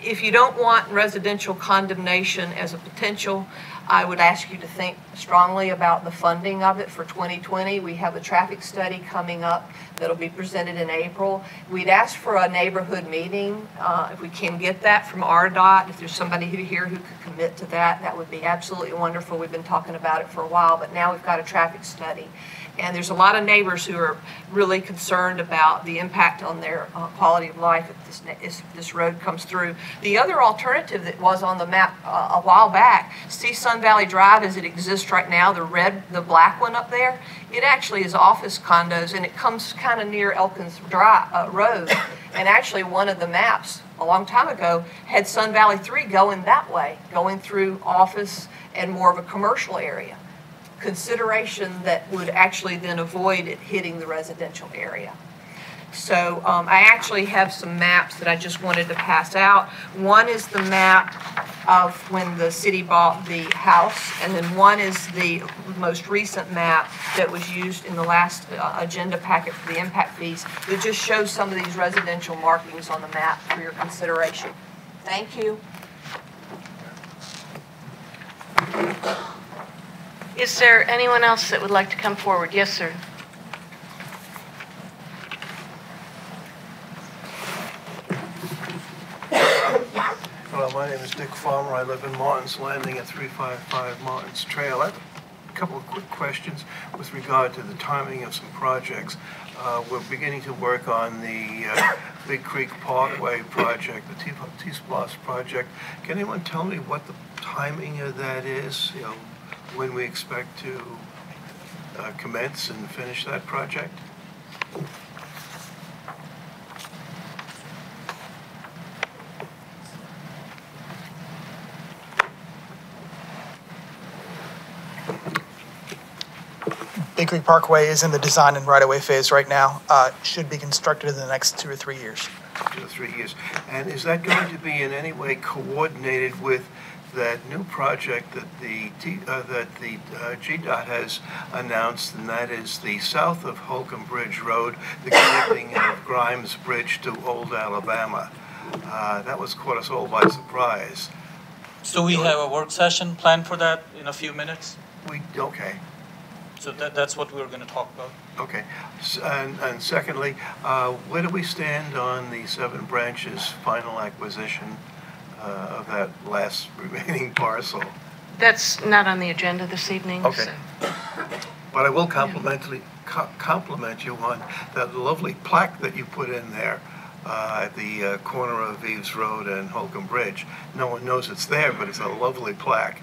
if you don't want residential condemnation as a potential, I would ask you to think strongly about the funding of it for 2020. We have a traffic study coming up that'll be presented in April. We'd ask for a neighborhood meeting. If we can get that from RDOT, if there's somebody here who could commit to that, that would be absolutely wonderful. We've been talking about it for a while, but now we've got a traffic study. And there's a lot of neighbors who are really concerned about the impact on their quality of life if this road comes through. The other alternative that was on the map a while back, see Sun Valley Drive as it exists right now, the black one up there, it actually is office condos, and it comes kind of near Elkins Road. And actually one of the maps a long time ago had Sun Valley 3 going that way, going through office and more of a commercial area. Consideration that would actually then avoid it hitting the residential area. So I actually have some maps that I just wanted to pass out. One is the map of when the city bought the house, and then one is the most recent map that was used in the last agenda packet for the impact fees. It just shows some of these residential markings on the map for your consideration. Thank you. Is there anyone else that would like to come forward? Yes, sir. Well, my name is Dick Farmer. I live in Martin's Landing at 355 Martin's Trail. I have a couple of quick questions with regard to the timing of some projects. We're beginning to work on the Big Creek Parkway project, the T-Splosh project. Can anyone tell me what the timing of that is? You know, when we expect to commence and finish that project? Big Creek Parkway is in the design and right-of-way phase right now. Should be constructed in the next 2 or 3 years. 2 or 3 years. And is that going to be in any way coordinated with that new project that the GDOT has announced, and that is the south of Holcomb Bridge Road, the connecting of Grimes Bridge to Old Alabama? That was caught us all by surprise. So we have a work session planned for that in a few minutes? Okay. So that's what we're going to talk about. Okay. And secondly, where do we stand on the 7 branches final acquisition of that last remaining parcel? That's not on the agenda this evening. Okay. So. But I will compliment you on that lovely plaque that you put in there at the corner of Eves Road and Holcomb Bridge. No one knows it's there, but it's a lovely plaque.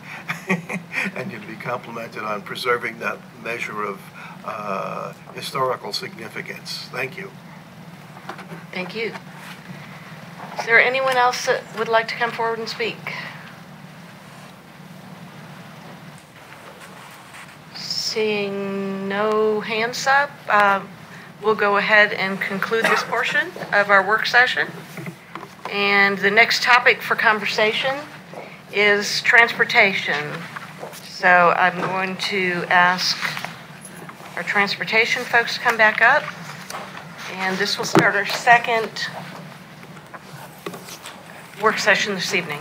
And you'd be complimented on preserving that measure of historical significance. Thank you. Thank you. Is there anyone else that would like to come forward and speak? Seeing no hands up, we'll go ahead and conclude this portion of our work session. And the next topic for conversation is transportation. So I'm going to ask our transportation folks to come back up. And this will start our second work session this evening.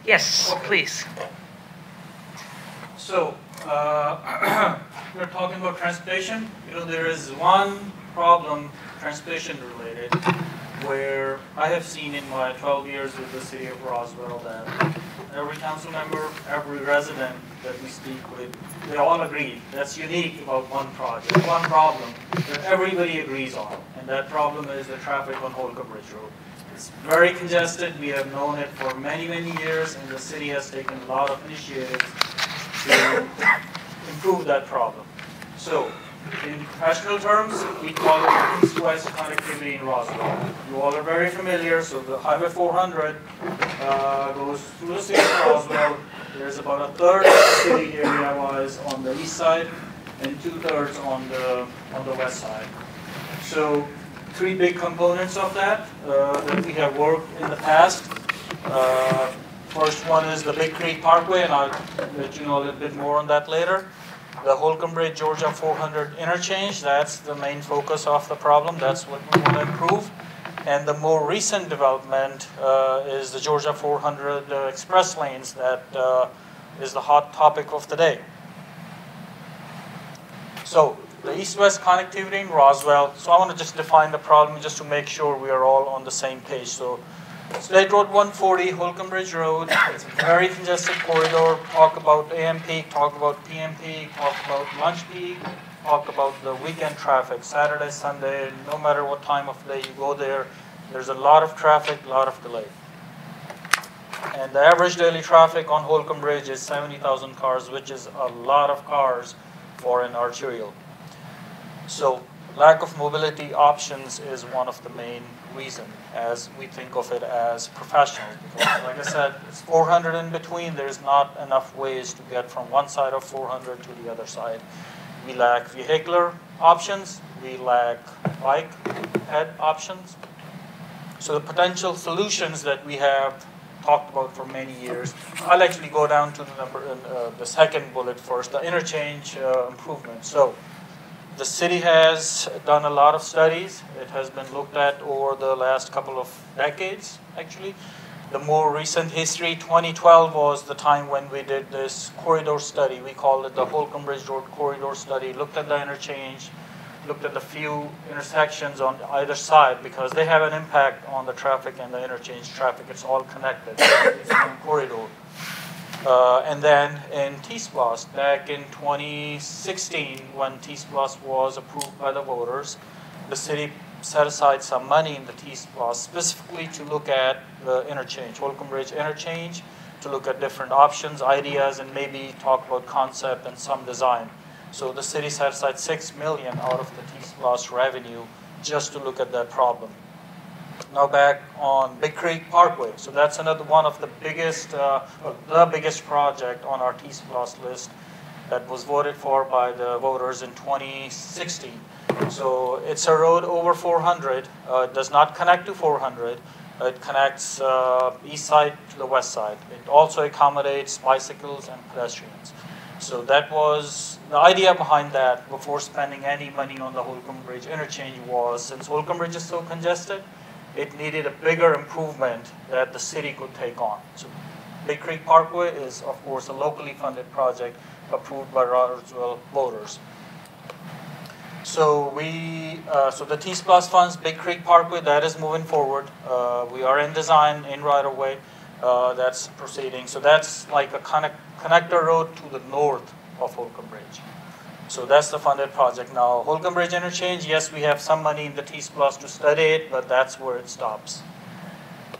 Yes, please. So, we're talking about transportation. You know, there is one problem, transportation related, where I have seen in my 12 years with the city of Roswell that every council member, every resident that we speak with, they all agree that's unique about one project, one problem that everybody agrees on, and that problem is the traffic on Holcomb Bridge Road. It's very congested. We have known it for many, many years, and the city has taken a lot of initiatives to improve that problem. So, in professional terms, we call it east-west connectivity in Roswell. You all are very familiar, so the Highway 400 goes through the city of Roswell. There's about a third of the city area-wise on the east side, and 2/3 on the west side. So, 3 big components of that that we have worked in the past. First one is the Big Creek Parkway, and I'll let you know a little bit more on that later. The Holcomb Bridge Georgia 400 interchange, that's the main focus of the problem. That's what we want to improve. And the more recent development is the Georgia 400 express lanes that is the hot topic of the day. So, the east-west connectivity in Roswell. So I want to just define the problem just to make sure we are all on the same page. So State Road 140, Holcomb Bridge Road, it's a very congested corridor. Talk about AM peak, talk about PM peak, talk about lunch peak, talk about the weekend traffic, Saturday, Sunday, no matter what time of day you go there, there's a lot of traffic, a lot of delay. And the average daily traffic on Holcomb Bridge is 70,000 cars, which is a lot of cars for an arterial. So lack of mobility options is one of the main reasons as we think of it as professionals. Because like I said, it's 400 in between. There's not enough ways to get from one side of 400 to the other side. We lack vehicular options. We lack bike head options. So the potential solutions that we have talked about for many years, I'll actually go down to the second bullet first, the interchange improvement. So the city has done a lot of studies. It has been looked at over the last couple of decades, actually. The more recent history, 2012 was the time when we did this corridor study. We called it the Holcomb Bridge Road Corridor Study, looked at the interchange, looked at the few intersections on either side because they have an impact on the traffic and the interchange traffic. It's all connected. It's one corridor. And then in T-Splost, back in 2016, when T-Splost was approved by the voters, the city set aside some money in the T-Splost specifically to look at the interchange, Holcomb Bridge interchange, to look at different options, ideas, and maybe talk about concept and some design. So the city set aside $6 million out of the T-Splost revenue just to look at that problem. Now back on Big Creek Parkway. So that's another one of the biggest, the biggest project on our T-Splost list that was voted for by the voters in 2016. So it's a road over 400. It does not connect to 400. It connects east side to the west side. It also accommodates bicycles and pedestrians. So that was the idea behind that before spending any money on the Holcomb Bridge interchange was, since Holcomb Bridge is so congested, it needed a bigger improvement that the city could take on. So Big Creek Parkway is, of course, a locally funded project approved by Roswell voters. So so the T-Splost funds, Big Creek Parkway, that is moving forward. We are in design, in right-of-way, that's proceeding. So that's like a connector road to the north of Holcomb Bridge. So that's the funded project. Now, Holcomb Bridge interchange, yes, we have some money in the T-Splost to study it, but that's where it stops.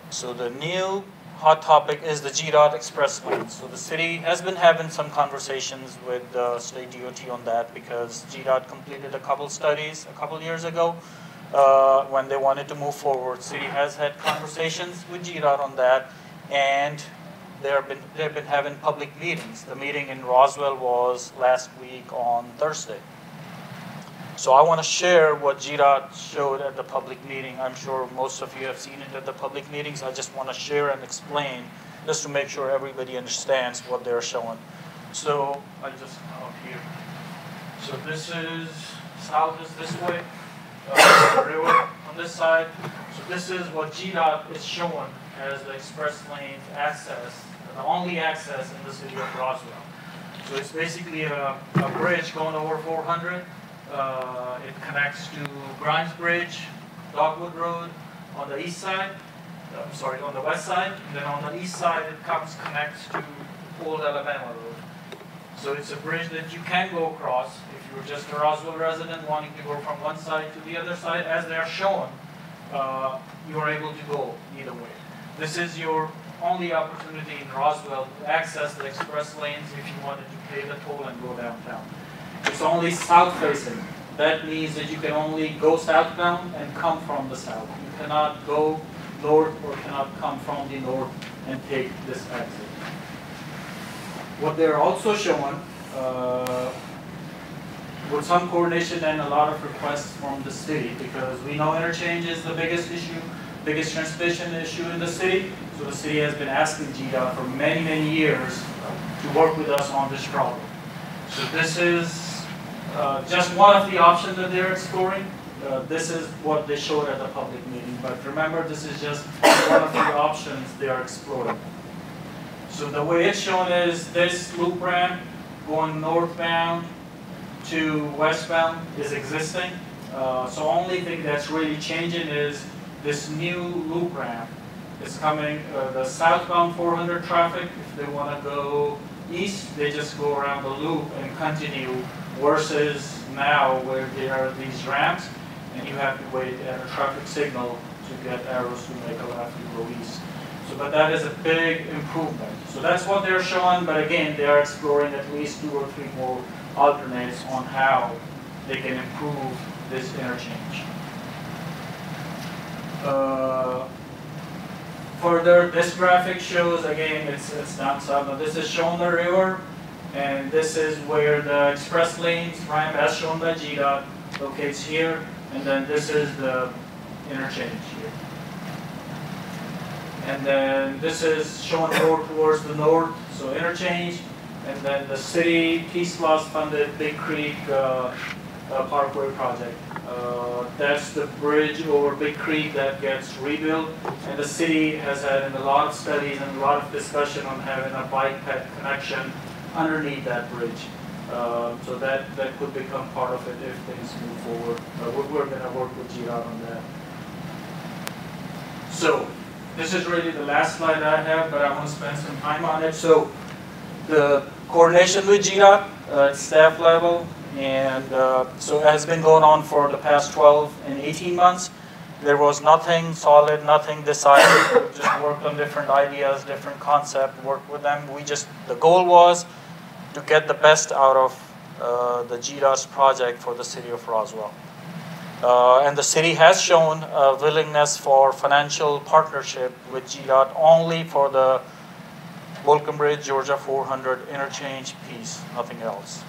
So the new hot topic is the GDOT express lane. So the city has been having some conversations with the state DOT on that because GDOT completed a couple studies a couple years ago when they wanted to move forward. City has had conversations with GDOT on that, and they've been having public meetings. The meeting in Roswell was last week on Thursday. So I want to share what GDOT showed at the public meeting. I'm sure most of you have seen it at the public meetings. I just want to share and explain just to make sure everybody understands what they're showing. So I just come up here. So this is, south is this way, the river on this side. So this is what GDOT is showing as the express lane access, the only access in the city of Roswell. So it's basically a bridge going over 400. It connects to Grimes Bridge, Dogwood Road on the east side, on the west side, and then on the east side it connects to Old Alabama Road. So it's a bridge that you can go across if you're just a Roswell resident wanting to go from one side to the other side. As they're shown, you're able to go either way. This is your only opportunity in Roswell to access the express lanes if you wanted to pay the toll and go downtown. It's only south facing. That means that you can only go southbound and come from the south. You cannot go north or cannot come from the north and take this exit. What they're also showing, with some coordination and a lot of requests from the city, because we know interchange is the biggest issue, biggest transportation issue in the city. So the city has been asking GDOT for many, many years to work with us on this problem. So this is just one of the options that they're exploring. This is what they showed at the public meeting. But remember, this is just one of the options they are exploring. So the way it's shown is this loop ramp going northbound to westbound is existing. So only thing that's really changing is this new loop ramp is coming, the southbound 400 traffic, if they want to go east, they just go around the loop and continue, versus now where there are these ramps and you have to wait at a traffic signal to get arrows to make a left to go east. So, but that is a big improvement. So that's what they're showing, but again, they are exploring at least 2 or 3 more alternates on how they can improve this interchange. Further, this graphic shows, again, it's down south, but this is showing the river, and this is where the express lanes ramp, as shown by GDOT, locates here, and then this is the interchange here. And then this is showing more towards the north, so interchange, and then the city T-Splost funded Big Creek Parkway project. That's the bridge over Big Creek that gets rebuilt, and the city has had a lot of studies and a lot of discussion on having a bike path connection underneath that bridge. So that could become part of it if things move forward. We're going to work with GDOT on that. So this is really the last slide I have, but I want to spend some time on it. So the coordination with GDOT at staff level, and so it has been going on for the past 12 and 18 months. There was nothing solid, nothing decided. We just worked on different ideas, different concepts, worked with them. The goal was to get the best out of the GDOT's project for the city of Roswell. And the city has shown a willingness for financial partnership with GDOT only for the Holcomb Bridge, Georgia 400 interchange piece, nothing else.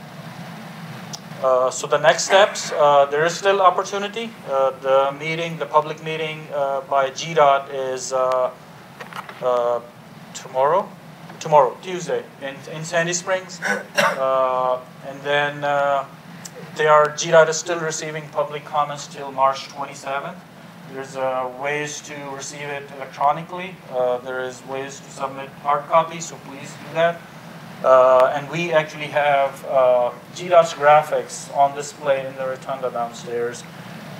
So the next steps, there is still opportunity. The public meeting by GDOT is tomorrow, Tuesday, in Sandy Springs. And then GDOT is still receiving public comments till March 27th. There's ways to receive it electronically. There is ways to submit hard copies, so please do that. And we actually have GDOT's graphics on display in the rotunda downstairs.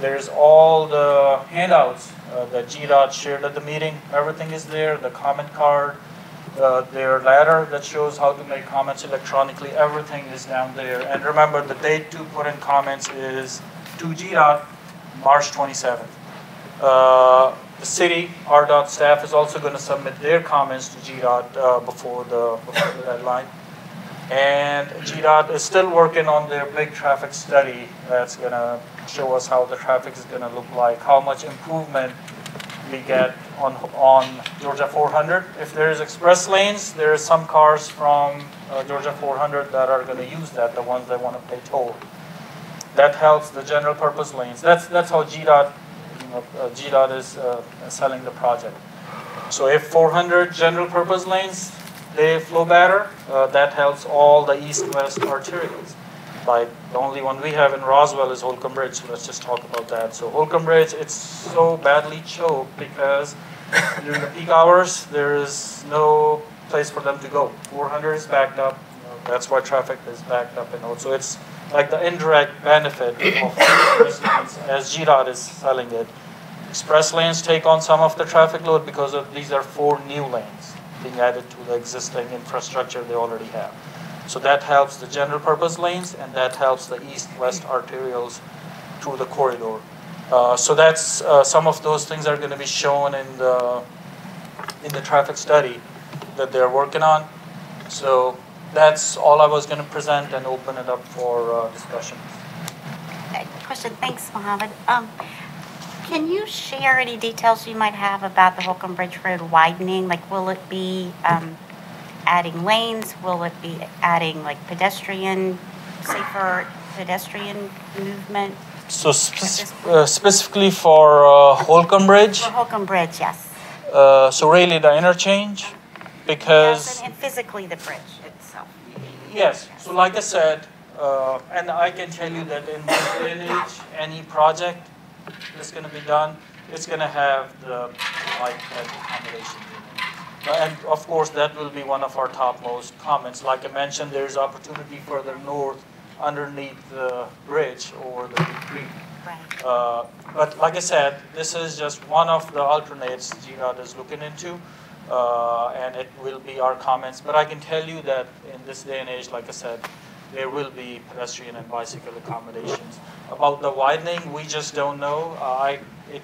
There's all the handouts that GDOT shared at the meeting. Everything is there, the comment card, their letter that shows how to make comments electronically. Everything is down there. And remember, the date to put in comments is to GDOT, March 27th. The city, RDOT staff is also going to submit their comments to GDOT before the deadline. And GDOT is still working on their big traffic study that's going to show us how the traffic is going to look like, how much improvement we get on Georgia 400. If there is express lanes, there are some cars from Georgia 400 that are going to use that, the ones that want to pay toll. That helps the general purpose lanes. That's how GDOT is selling the project. So if 400 general purpose lanes, they flow better, that helps all the east-west arterials. Like the only one we have in Roswell is Holcomb Bridge, so let's just talk about that. So Holcomb Bridge, it's so badly choked because during the peak hours, there is no place for them to go. 400 is backed up, that's why traffic is backed up. So it's like the indirect benefit of express lanes as GDOT is selling it. Express lanes take on some of the traffic load because these are 4 new lanes being added to the existing infrastructure they already have. So that helps the general purpose lanes, and that helps the east-west arterials through the corridor. So that's some of those things are going to be shown in the traffic study that they're working on. So that's all I was going to present and open it up for discussion. Question, thanks, Mohammed. Can you share any details you might have about the Holcomb Bridge Road widening? Like, will it be adding lanes? Will it be adding like safer pedestrian movement? So specifically for Holcomb Bridge? For Holcomb Bridge, yes. So really the interchange, because... Yes, and physically the bridge itself. Yes, so like I said, and I can tell you that in this day and age, any project that's going to be done, it's going to have the bike accommodation. And of course, that will be one of our topmost comments. Like I mentioned, there's opportunity further north underneath the bridge over the creek. Right. But like I said, this is just one of the alternates GDOT is looking into, and it will be our comments. But I can tell you that in this day and age, like I said, there will be pedestrian and bicycle accommodations. About the widening, we just don't know. It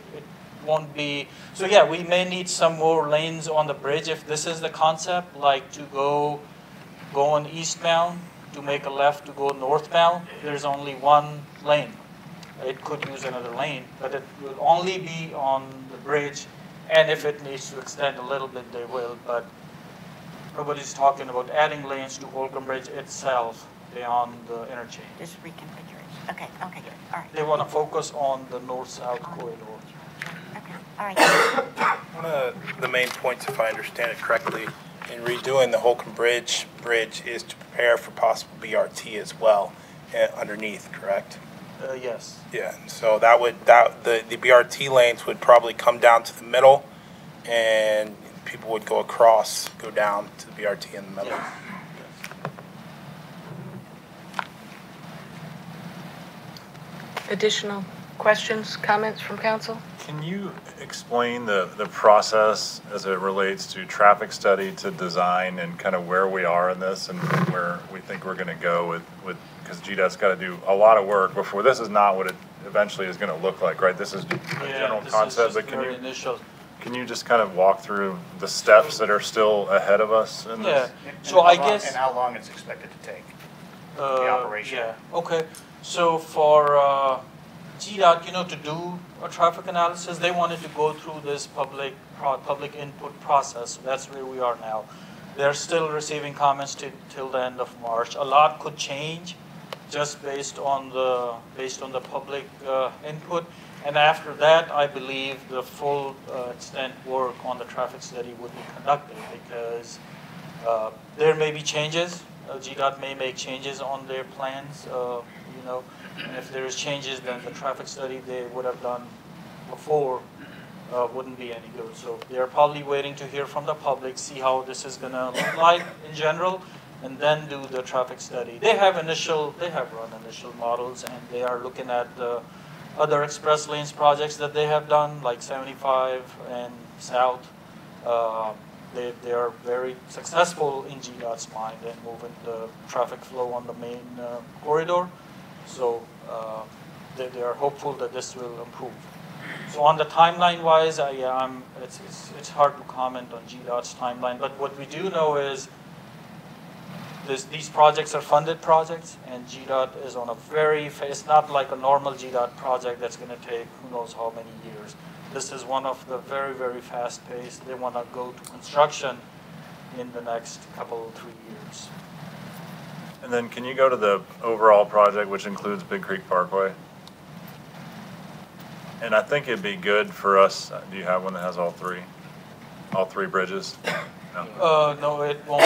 won't be, so yeah, we may need some more lanes on the bridge if this is the concept, like to go on eastbound, to make a left to go northbound, there's only one lane. It could use another lane, but it will only be on the bridge, and if it needs to extend a little bit, they will, but nobody's talking about adding lanes to Holcomb Bridge itself beyond the interchange. Just reconfiguration. Okay, good. All right. They want to focus on the north-south corridor. Okay, all right. One of the main points, if I understand it correctly, in redoing the Holcomb Bridge is to prepare for possible BRT as well underneath, correct? Yes. Yeah, so the BRT lanes would probably come down to the middle, and people would go down to the BRT in the middle. Yes. Additional questions, comments from council? Can you explain the process as it relates to traffic study to design and kind of where we are in this and where we think we're going to go with because GDOT's got to do a lot of work before. This is not what it eventually is going to look like, right? This is a general concept, but can you just kind of walk through the steps that are still ahead of us in this? So I guess. And how long it's expected to take, the operation. Yeah, okay. So for GDOT, to do a traffic analysis, they wanted to go through this public input process. So that's where we are now. They're still receiving comments till the end of March. A lot could change just based on the public input. And after that, I believe the full extent work on the traffic study would be conducted because there may be changes. GDOT may make changes on their plans, and if there is changes, then the traffic study they would have done before wouldn't be any good. So they're probably waiting to hear from the public, see how this is going to look like in general, and then do the traffic study. They have run initial models, and they are looking at the other express lanes projects that they have done, like 75 and South. They are very successful in GDOT's mind in moving the traffic flow on the main corridor. So they are hopeful that this will improve. So on the timeline-wise, it's hard to comment on GDOT's timeline. But what we do know is these projects are funded projects, and GDOT is on it's not like a normal GDOT project that's going to take who knows how many years. This is one of the very, very fast-paced. They want to go to construction in the next 3 years. And then can you go to the overall project, which includes Big Creek Parkway? And I think it'd be good for us, do you have one that has all three bridges? No, no, it won't.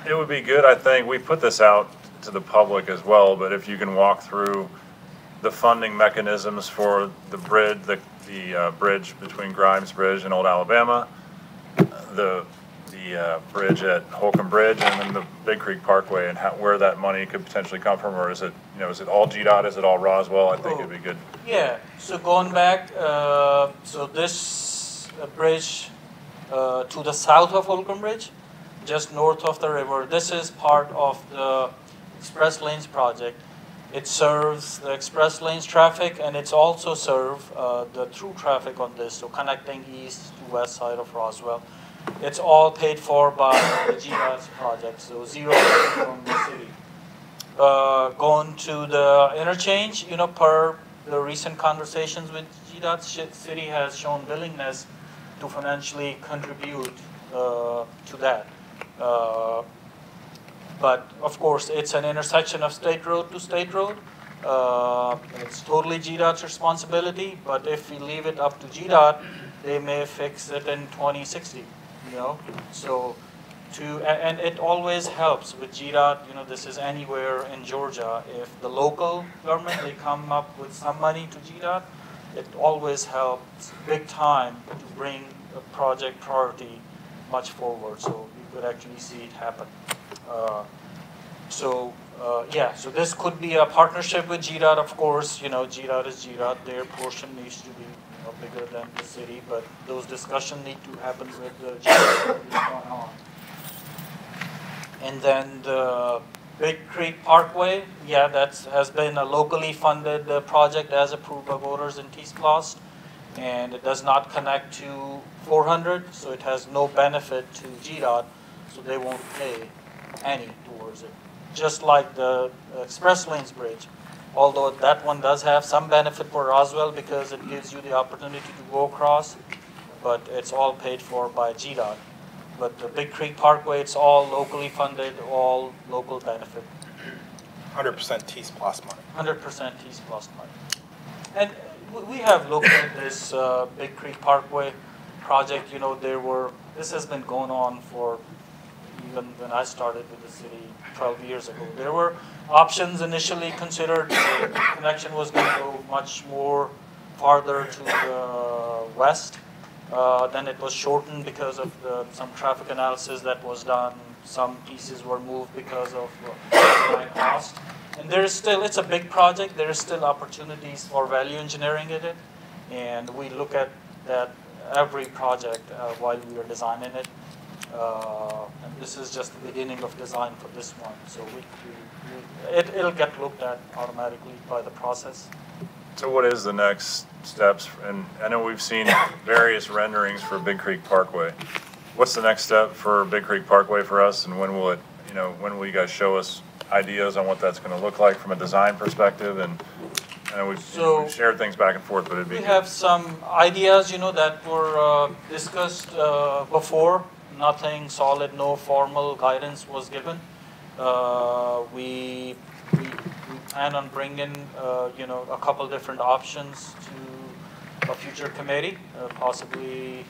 It would be good, I think. We put this out to the public as well, but if you can walk through the funding mechanisms for the bridge, the bridge between Grimes Bridge and Old Alabama, the bridge at Holcomb Bridge, and then the Big Creek Parkway, and where that money could potentially come from, or is it all GDOT, is it all Roswell? I think it'd be good. Yeah. So going back, so this bridge to the south of Holcomb Bridge, just north of the river, this is part of the Express Lanes project. It serves the Express Lanes traffic, and it's also serve the through traffic on this, so connecting east to west side of Roswell. It's all paid for by the GDOT's project, so zero from the city. Going to the interchange, per the recent conversations with GDOT, city has shown willingness to financially contribute to that. But of course, it's an intersection of state road to state road. It's totally GDOT's responsibility, but if we leave it up to GDOT, they may fix it in 2060, So and it always helps with GDOT, this is anywhere in Georgia. If the local government, they come up with some money to GDOT, it always helps big time to bring a project priority much forward. So you could actually see it happen. So this could be a partnership with GDOT, of course. GDOT is GDOT. Their portion needs to be bigger than the city, but those discussions need to happen with the GDOT that is going on. And then the Big Creek Parkway, that has been a locally funded project as approved by voters in T-Splost, and it does not connect to 400, so it has no benefit to GDOT, so they won't pay any towards it. Just like the Express Lanes Bridge, although that one does have some benefit for Roswell because it gives you the opportunity to go across, but it's all paid for by GDOT. But the Big Creek Parkway, it's all locally funded, all local benefit. 100% T-Splost money. 100% T-Splost money. And we have looked at this Big Creek Parkway project. This has been going on for even when I started with the city 12 years ago. There were options initially considered. The connection was going to go much more farther to the west. Then it was shortened because of some traffic analysis that was done. Some pieces were moved because of high cost. And there is still, it's a big project, there is still opportunities for value engineering in it. And we look at that every project while we are designing it. And this is just the beginning of design for this one. So it'll get looked at automatically by the process. So what is the next steps? And I know we've seen various renderings for Big Creek Parkway. What's the next step for Big Creek Parkway for us, and when will it, when will you guys show us ideas on what that's going to look like from a design perspective? And I know we've shared things back and forth, but it'd be we have some ideas, that were discussed before. Nothing solid, no formal guidance was given. We plan on bringing, a couple different options to a future committee. Possibly,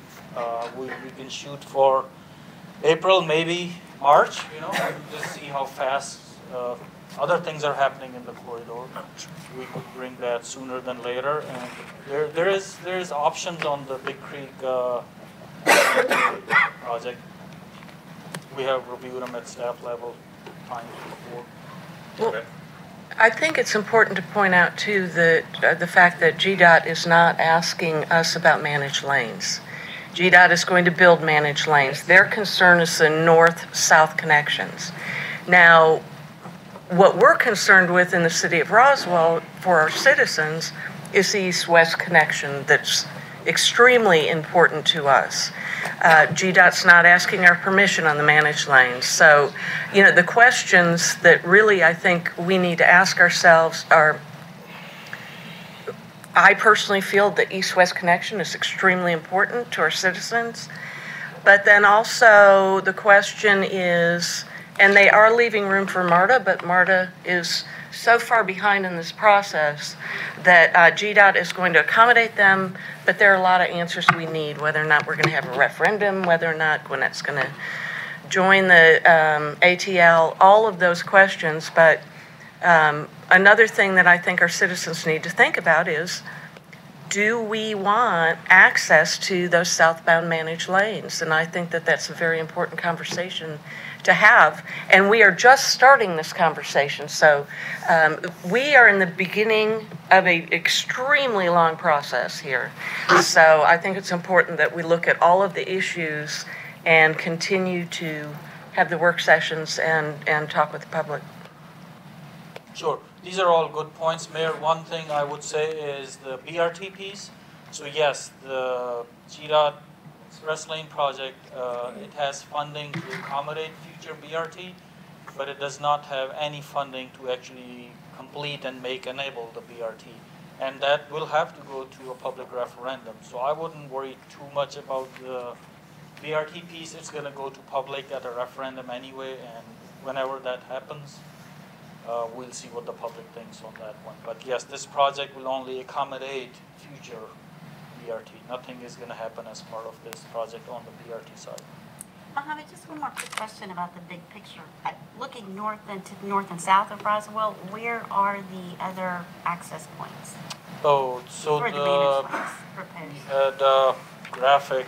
we can shoot for April, maybe March. And just see how fast other things are happening in the corridor. We could bring that sooner than later. And there is options on the Big Creek project. We have reviewed them at staff level times before. Well, I think it's important to point out too that the fact that GDOT is not asking us about managed lanes. GDOT is going to build managed lanes. Their concern is the north-south connections. Now, what we're concerned with in the city of Roswell for our citizens is the east-west connection that's extremely important to us. GDOT's not asking our permission on the managed lanes. So, the questions that really I think we need to ask ourselves are, I personally feel that east-west connection is extremely important to our citizens. But then also the question is, and they are leaving room for MARTA, but MARTA is so far behind in this process that GDOT is going to accommodate them, but there are a lot of answers we need, whether or not we're going to have a referendum, whether or not Gwinnett's going to join the ATL, all of those questions. But another thing that I think our citizens need to think about is, do we want access to those southbound managed lanes? And I think that that's a very important conversation to have. And we are just starting this conversation. So we are in the beginning of an extremely long process here. So I think it's important that we look at all of the issues and continue to have the work sessions and talk with the public. Sure. These are all good points, Mayor. One thing I would say is the BRT piece. So yes, the GDOT Express Lane project, it has funding to accommodate future BRT, but it does not have any funding to actually complete and enable the BRT. And that will have to go to a public referendum. So I wouldn't worry too much about the BRT piece. It's going to go to public at a referendum anyway, and whenever that happens, we'll see what the public thinks on that one. But yes, this project will only accommodate future BRT. Nothing is going to happen as part of this project on the BRT side. Mohammed, just one more quick question about the big picture. Looking north and south of Roswell, where are the other access points? Oh, so the graphic.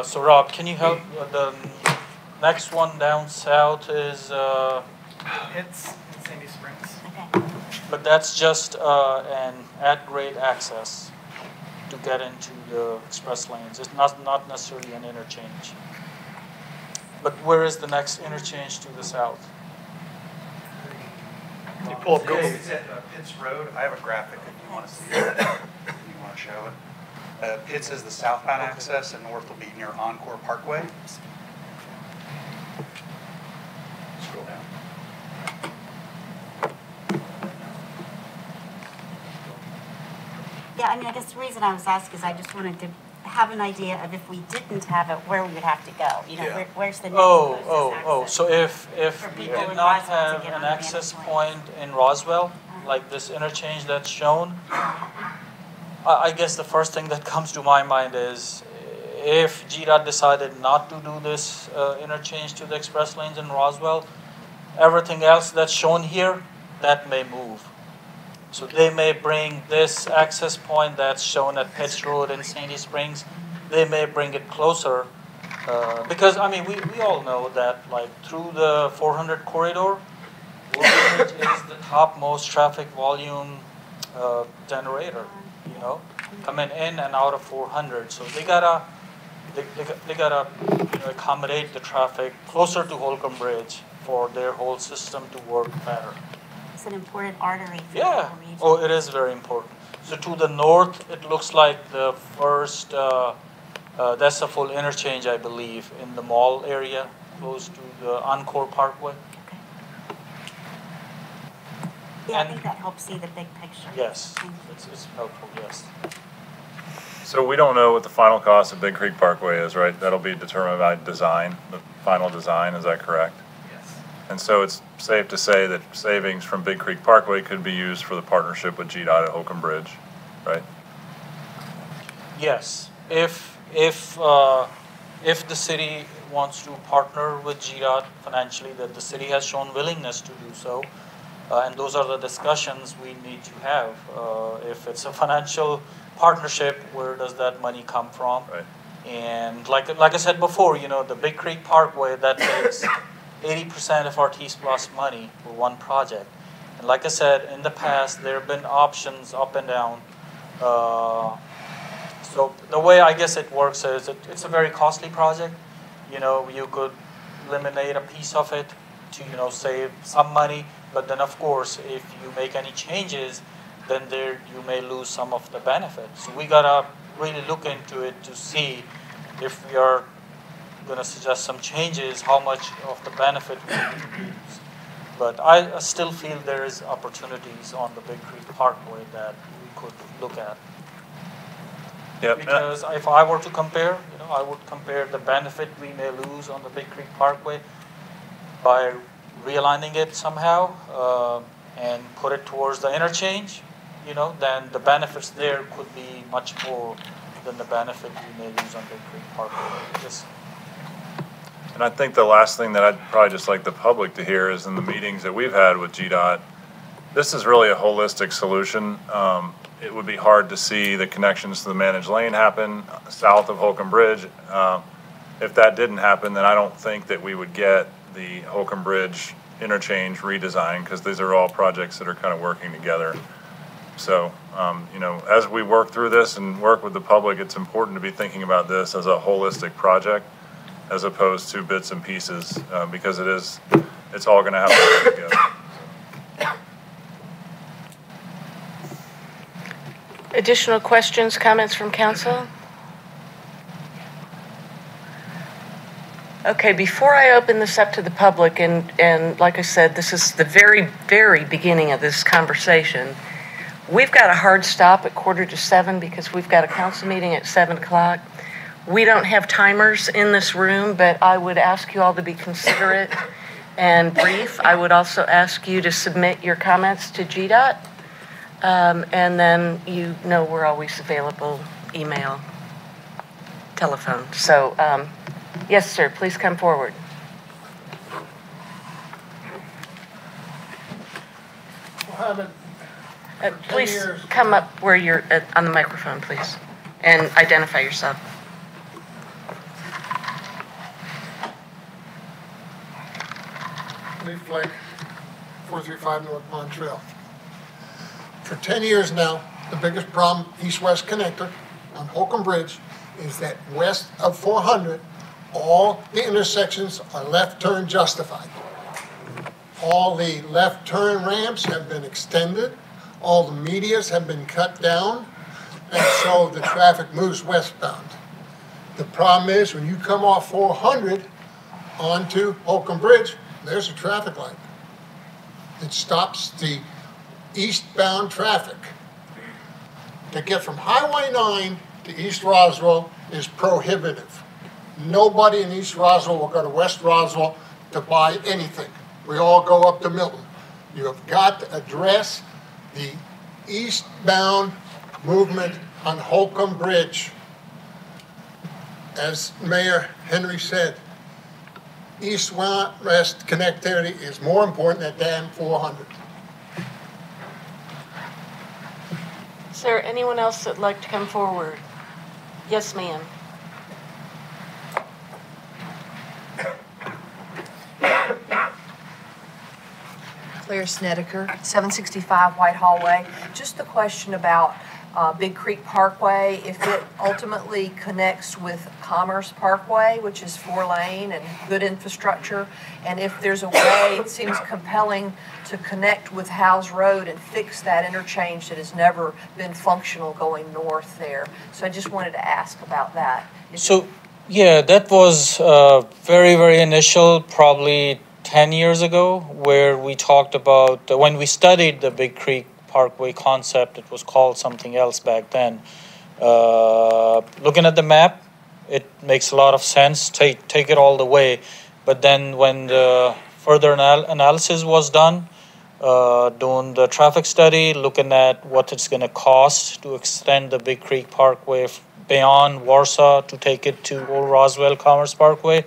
So Rob, can you help? The next one down south is. It's Sandy Springs. Okay. But that's just an at-grade access to get into the express lanes. It's not necessarily an interchange. But where is the next interchange to the south? Can you pull up Google? It's at Pitts Road. I have a graphic if you want to see it. If you want to show it. Pitts is the southbound access, and north will be near Encore Parkway. Scroll down. Yeah, I guess the reason I was asking is I just wanted to have an idea of if we didn't have it, where we would have to go. Where's the next access? So if we did not have an access point in Roswell, like this interchange that's shown, I guess the first thing that comes to my mind is if GDOT decided not to do this interchange to the express lanes in Roswell, everything else that's shown here, that may move. So they may bring this access point that's shown at Pitts Road in Sandy Springs, they may bring it closer. Because, we all know that, like, through the 400 corridor, Holcomb Bridge is the topmost traffic volume generator, you know, coming in and out of 400. So they gotta accommodate the traffic closer to Holcomb Bridge for their whole system to work better. It's an important artery for Yeah. the region. Oh, it is very important. So to the north, it looks like the first, that's a full interchange, I believe, in the mall area, close to the Encore Parkway. Yeah, I think that helps see the big picture. Yes, it's helpful, yes. So we don't know what the final cost of Big Creek Parkway is, right? That'll be determined by design, the final design, is that correct? Yes. And so it's safe to say that savings from Big Creek Parkway could be used for the partnership with GDOT at Holcomb Bridge, right? Yes, if the city wants to partner with GDOT financially, that the city has shown willingness to do so, and those are the discussions we need to have. If it's a financial partnership, where does that money come from? Right. And like I said before, you know, the Big Creek Parkway, that takes 80% of our T-Plus money for one project. And like I said, in the past, there have been options up and down. So the way I guess it works is it's a very costly project. You know, you could eliminate a piece of it to, you know, save some money. But then, of course, if you make any changes, then there you may lose some of the benefits. So we gotta really look into it to see if we are gonna suggest some changes, how much of the benefit we need to lose. But I still feel there is opportunities on the Big Creek Parkway that we could look at. Yep. Because if I were to compare, you know, I would compare the benefit we may lose on the Big Creek Parkway by realigning it somehow and put it towards the interchange, you know, then the benefits there could be much more than the benefit we may lose on Big Creek Parkway. Just And I think the last thing that I'd probably just like the public to hear is in the meetings that we've had with GDOT, this is really a holistic solution. It would be hard to see the connections to the managed lane happen south of Holcomb Bridge. If that didn't happen, then I don't think that we would get the Holcomb Bridge interchange redesign, because these are all projects that are kind of working together. So, you know, as we work through this and work with the public, it's important to be thinking about this as a holistic project as opposed to bits and pieces, because it's all going to have to work together. Additional questions, comments from council? Okay, before I open this up to the public, and like I said, this is the very, very beginning of this conversation. We've got a hard stop at 6:45 because we've got a council meeting at 7 o'clock. We don't have timers in this room, but I would ask you all to be considerate and brief. I would also ask you to submit your comments to GDOT. And then, you know, we're always available, email, telephone. So, yes, sir, please come forward. Please come up where you're on the microphone, please, and identify yourself. Lee Flake, 435 North Montreal. For 10 years now, the biggest problem, east-west connector on Holcomb Bridge, is that west of 400, all the intersections are left turn justified. All the left turn ramps have been extended, all the medias have been cut down, and so the traffic moves westbound. The problem is when you come off 400 onto Holcomb Bridge, there's a traffic light. It stops the eastbound traffic. To get from Highway 9 to East Roswell is prohibitive. Nobody in East Roswell will go to West Roswell to buy anything. We all go up to Milton. You have got to address the eastbound movement on Holcomb Bridge. As Mayor Henry said, east-west connectivity is more important than damn 400. Is there anyone else that'd like to come forward? Yes, ma'am. Claire Snedeker, 765 Whitehall Way. Just the question about Big Creek Parkway, if it ultimately connects with Commerce Parkway, which is 4-lane and good infrastructure, and if there's a way, it seems compelling to connect with Howes Road and fix that interchange that has never been functional going north there. So I just wanted to ask about that. So, yeah, that was very, very initial, probably 10 years ago, where we talked about, when we studied the Big Creek Parkway concept, it was called something else back then. Looking at the map, it makes a lot of sense, take it all the way. But then when the further analysis was done, doing the traffic study, looking at what it's going to cost to extend the Big Creek Parkway beyond Warsaw to take it to Old Roswell Commerce Parkway,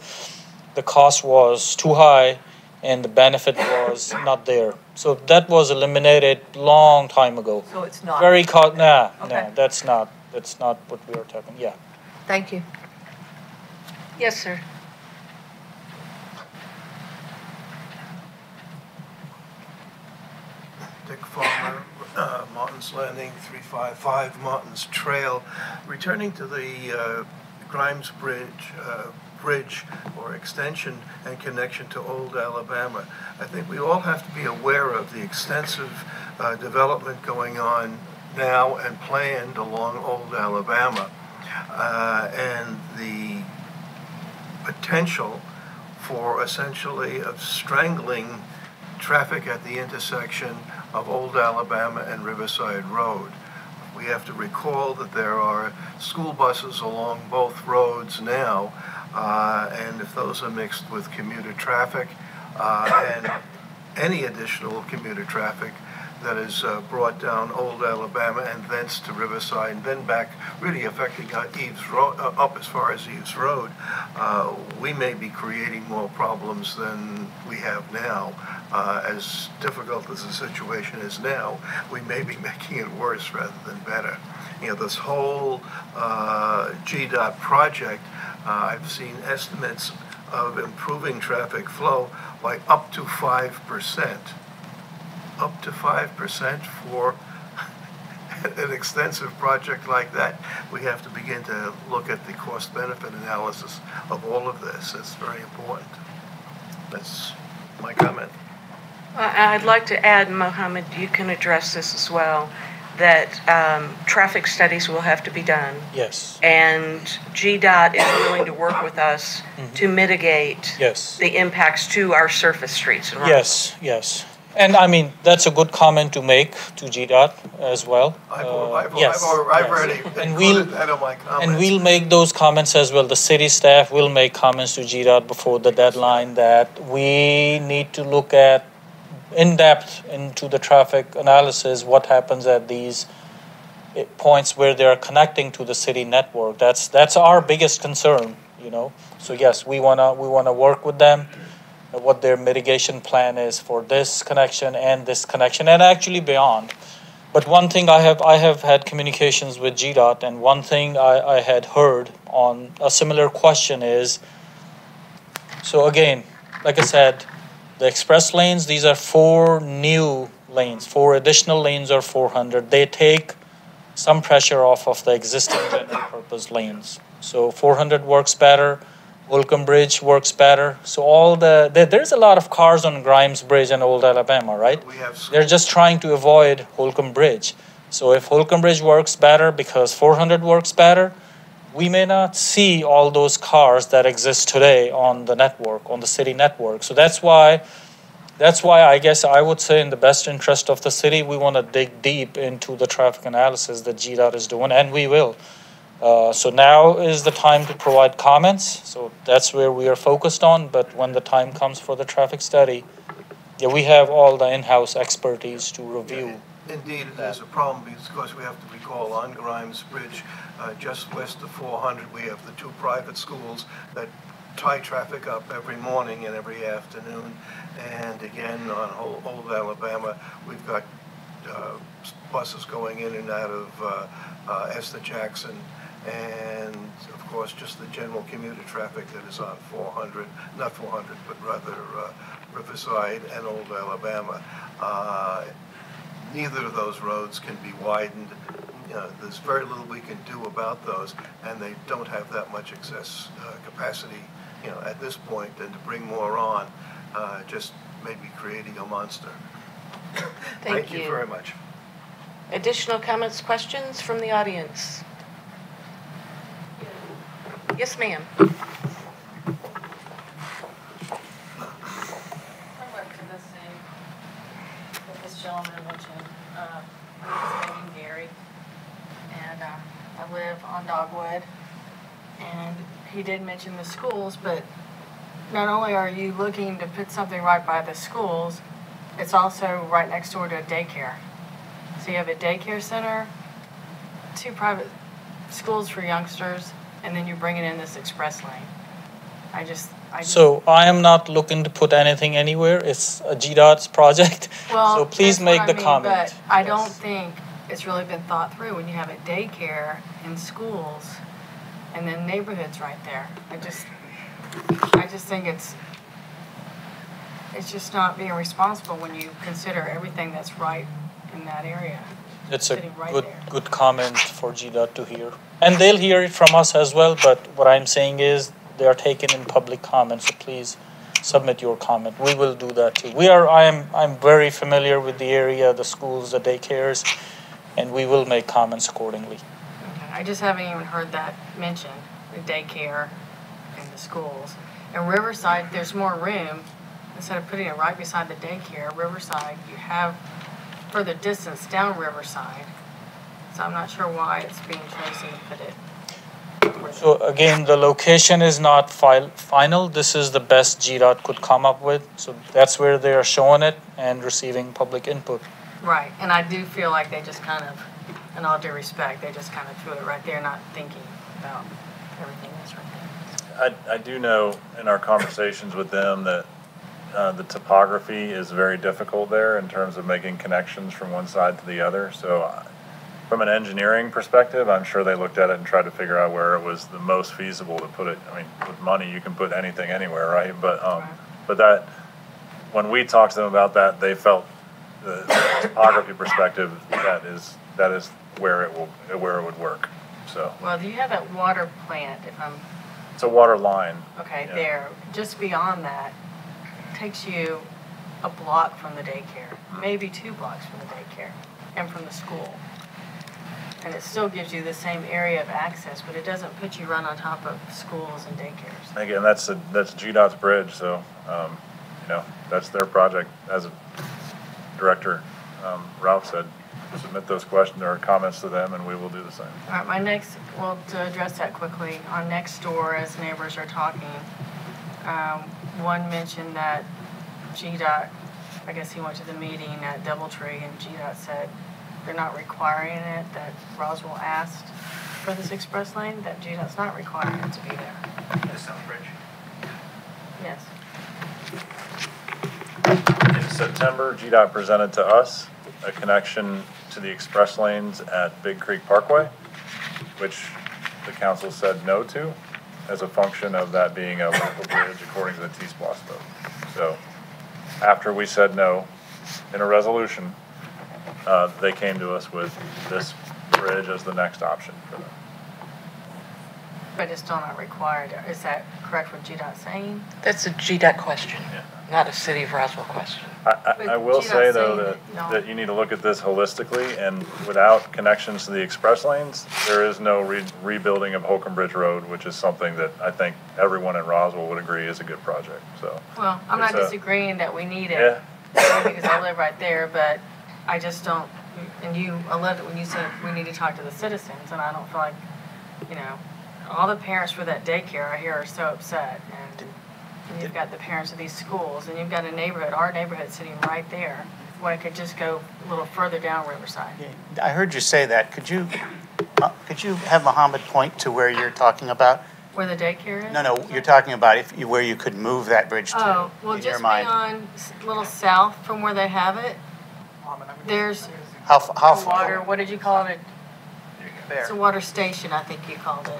the cost was too high and the benefit was not there. So that was eliminated long time ago. So it's not? No, that's not what we were talking, yeah. Thank you. Yes, sir. Dick Farmer, Martin's Landing, 355 Martin's Trail. Returning to the Grimes Bridge or extension and connection to Old Alabama, I think we all have to be aware of the extensive development going on now and planned along Old Alabama, and the potential for essentially of strangling traffic at the intersection of Old Alabama and Riverside Road. We have to recall that there are school buses along both roads now, and if those are mixed with commuter traffic and any additional commuter traffic that is brought down Old Alabama and thence to Riverside and then back, really affecting Eves Road, up as far as Eves Road, we may be creating more problems than we have now. As difficult as the situation is now, we may be making it worse rather than better. You know, this whole GDOT project, I've seen estimates of improving traffic flow by up to 5%. Up to 5% for an extensive project like that. We have to begin to look at the cost-benefit analysis of all of this. It's very important. That's my comment. I'd like to add, Mohammed, you can address this as well, that traffic studies will have to be done. Yes. And GDOT is willing to work with us to mitigate the impacts to our surface streets. In Yes, yes. And I mean, that's a good comment to make to GDOT as well. I've already included that in my comments. And we'll make those comments as well. The city staff will make comments to GDOT before the deadline that we need to look at in depth into the traffic analysis, what happens at these points where they're connecting to the city network. That's our biggest concern, you know. So yes, we wanna work with them, what their mitigation plan is for this connection and actually beyond. But one thing I have had communications with GDOT, and one thing I had heard on a similar question is, so again, like I said, the express lanes, these are 4 new lanes, 4 additional lanes or 400. They take some pressure off of the existing general purpose lanes. So 400 works better, Holcomb Bridge works better. So there's a lot of cars on Grimes Bridge and Old Alabama, right? They're just trying to avoid Holcomb Bridge. So if Holcomb Bridge works better because 400 works better, we may not see all those cars that exist today on the network, on the city network. So that's why I guess I would say in the best interest of the city, we want to dig deep into the traffic analysis that GDOT is doing, and we will. So now is the time to provide comments. So that's where we are focused on. But when the time comes for the traffic study, we have all the in-house expertise to review. Indeed, there's a problem because we have to recall on Grimes Bridge, just west of 400, we have the 2 private schools that tie traffic up every morning and every afternoon. And again, on Old Alabama, we've got buses going in and out of Esther Jackson and of course just the general commuter traffic that is on 400, not 400, but rather Riverside and Old Alabama. Neither of those roads can be widened. There's very little we can do about those, and they don't have that much excess capacity, at this point, and to bring more on, just maybe creating a monster. Thank you very much. Additional comments, questions from the audience? Yes, ma'am. Similar to this thing that this gentleman mentioned, my name is Gary, and I live on Dogwood, and he did mention the schools, but not only are you looking to put something right by the schools, it's also right next door to a daycare. So you have a daycare center, 2 private schools for youngsters, and then you're bringing in this express lane. I just. So I am not looking to put anything anywhere. It's a GDOT's project. Well, so please that's make what the I mean, comment. But I don't think it's really been thought through when you have a daycare in schools and then neighborhoods right there. I just think it's just not being responsible when you consider everything that's right in that area. It's a sitting right good there. good comment for GDOT to hear. And they'll hear it from us as well, but what I'm saying is they are taken in public comment, so please submit your comment. We will do that too. I'm very familiar with the area, the schools, the daycares, and we will make comments accordingly. Okay. I just haven't even heard that mentioned, the daycare and the schools. In Riverside, there's more room. Instead of putting it right beside the daycare, Riverside, you have further distance down Riverside. So I'm not sure why it's being chosen to put it. So again, the location is not final. This is the best GDOT could come up with. So that's where they are showing it and receiving public input. Right, and I do feel like they just kind of, in all due respect, they just kind of threw it right there, not thinking about everything that's right there. I do know in our conversations with them that the topography is very difficult there in terms of making connections from one side to the other. So from an engineering perspective, I'm sure they looked at it and tried to figure out where it was the most feasible to put it. I mean, with money, you can put anything anywhere, right? But that, when we talked to them about that, they felt the topography perspective, that is where it would work. So. Well, do you have that water plant, It's a water line. Okay, yeah. there. Just beyond that, takes you a block from the daycare, maybe 2 blocks from the daycare, and from the school. And it still gives you the same area of access, but it doesn't put you right on top of schools and daycares. Again, that's GDOT's bridge, so that's their project. As Director Ralph said, submit those questions or comments to them, and we will do the same. All right, to address that quickly, on next door, as neighbors are talking, one mentioned that GDOT, I guess he went to the meeting at Doubletree, and GDOT said they're not requiring it, that Roswell asked for this express lane, that GDOT's not requiring it to be there. The South Bridge. Yes. In September, GDOT presented to us a connection to the express lanes at Big Creek Parkway, which the council said no to as a function of that being a local bridge according to the T-Splosh vote. So after we said no in a resolution, they came to us with this bridge as the next option for them. But it's still not required. Is that correct what GDOT's saying? That's a GDOT question, not a City of Roswell question. I will say, though, that you need to look at this holistically, and without connections to the express lanes, there is no rebuilding of Holcomb Bridge Road, which is something that I think everyone in Roswell would agree is a good project. So. Well, I'm not disagreeing that we need it, because I live right there, but I just don't, and I loved it when you said we need to talk to the citizens, and I don't feel like, all the parents for that daycare I hear are so upset, and you've got the parents of these schools, and you've got a neighborhood, our neighborhood sitting right there, where I could just go a little further down Riverside. I heard you say that. Could you have Mohammed point to where you're talking about? Where the daycare is? No, you're talking about where you could move that bridge to. Oh, well, just beyond, a little south from where they have it, there's how water, what did you call it? It's a water station, I think you called it.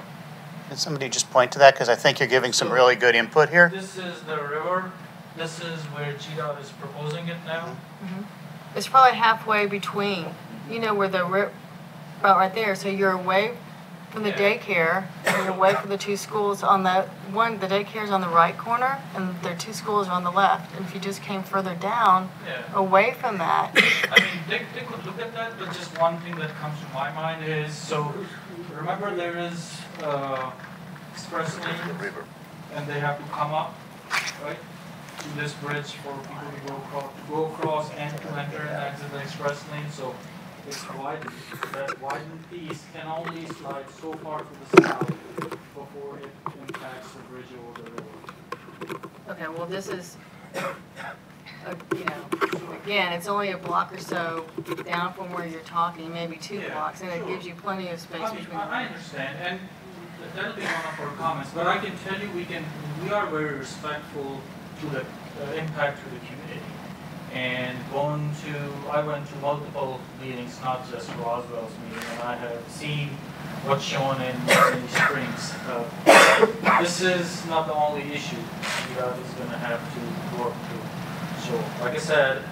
Can somebody just point to that? Because I think you're giving some really good input here. This is the river. This is where GDOT is proposing it now. It's probably halfway between, you know, where the about right there. So you're away from the daycare, and you're away from the two schools on the one. The daycare is on the right corner, and the two schools are on the left. And if you just came further down, away from that. I mean, they could look at that, but just one thing that comes to my mind is, so remember there is express lane, and they have to come up, right, to this bridge for people to go across and to enter and exit the express lane. So it's widened. That widened piece can only slide so far to the south before it impacts the bridge over the river. Okay, well, this is, you know, again, it's only a block or so down from where you're talking, maybe 2 blocks, and it gives you plenty of space between. I understand, and that'll be one of our comments. But I can tell you, we are very respectful to the impact to the community. And I went to multiple meetings, not just Roswell's meeting, and I have seen what's shown in Springs. This is not the only issue GDOT is going to have to work through. So, like I said,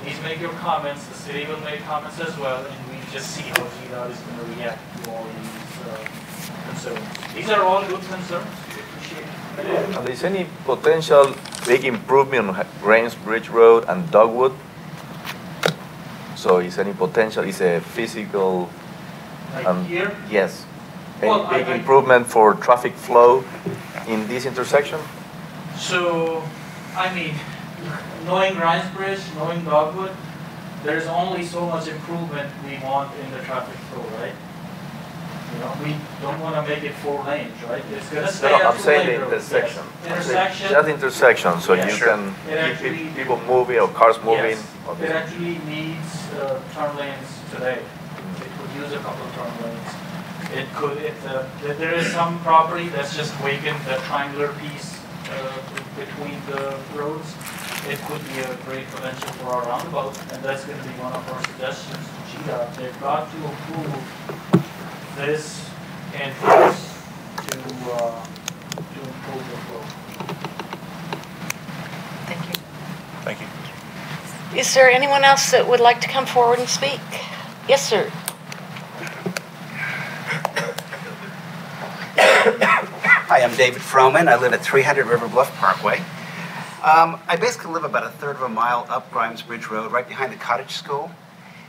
please make your comments. The city will make comments as well, and we just see how GDOT is going to react to all these concerns. These are all good concerns. We appreciate it. Is any potential big improvement on Grimes Bridge Road and Dogwood? So is any potential, is a physical, here? Yes. Well, Any big improvement for traffic flow in this intersection? So, I mean, knowing Grimes Bridge, knowing Dogwood, there's only so much improvement we want in the traffic flow, right? You know, we don't want to make it 4 lanes, right? It's going to stay at 2 I'm saying the lane road. intersection. Yes. Intersection. Just intersection, so Yeah, you sure. can It keep people moving or cars moving. Yes. It actually needs turn lanes today. It could use a couple of turn lanes. It could, there is some property that's just vacant, that triangular piece between the roads. It could be a great potential for our roundabout, and that's going to be one of our suggestions to GDOT. They've got to approve this entrance to improve the flow. Thank you. Thank you. Is there anyone else that would like to come forward and speak? Yes, sir. Hi, I'm David Froman. I live at 300 River Bluff Parkway. I basically live about a third of a mile up Grimes Bridge Road, right behind the cottage school.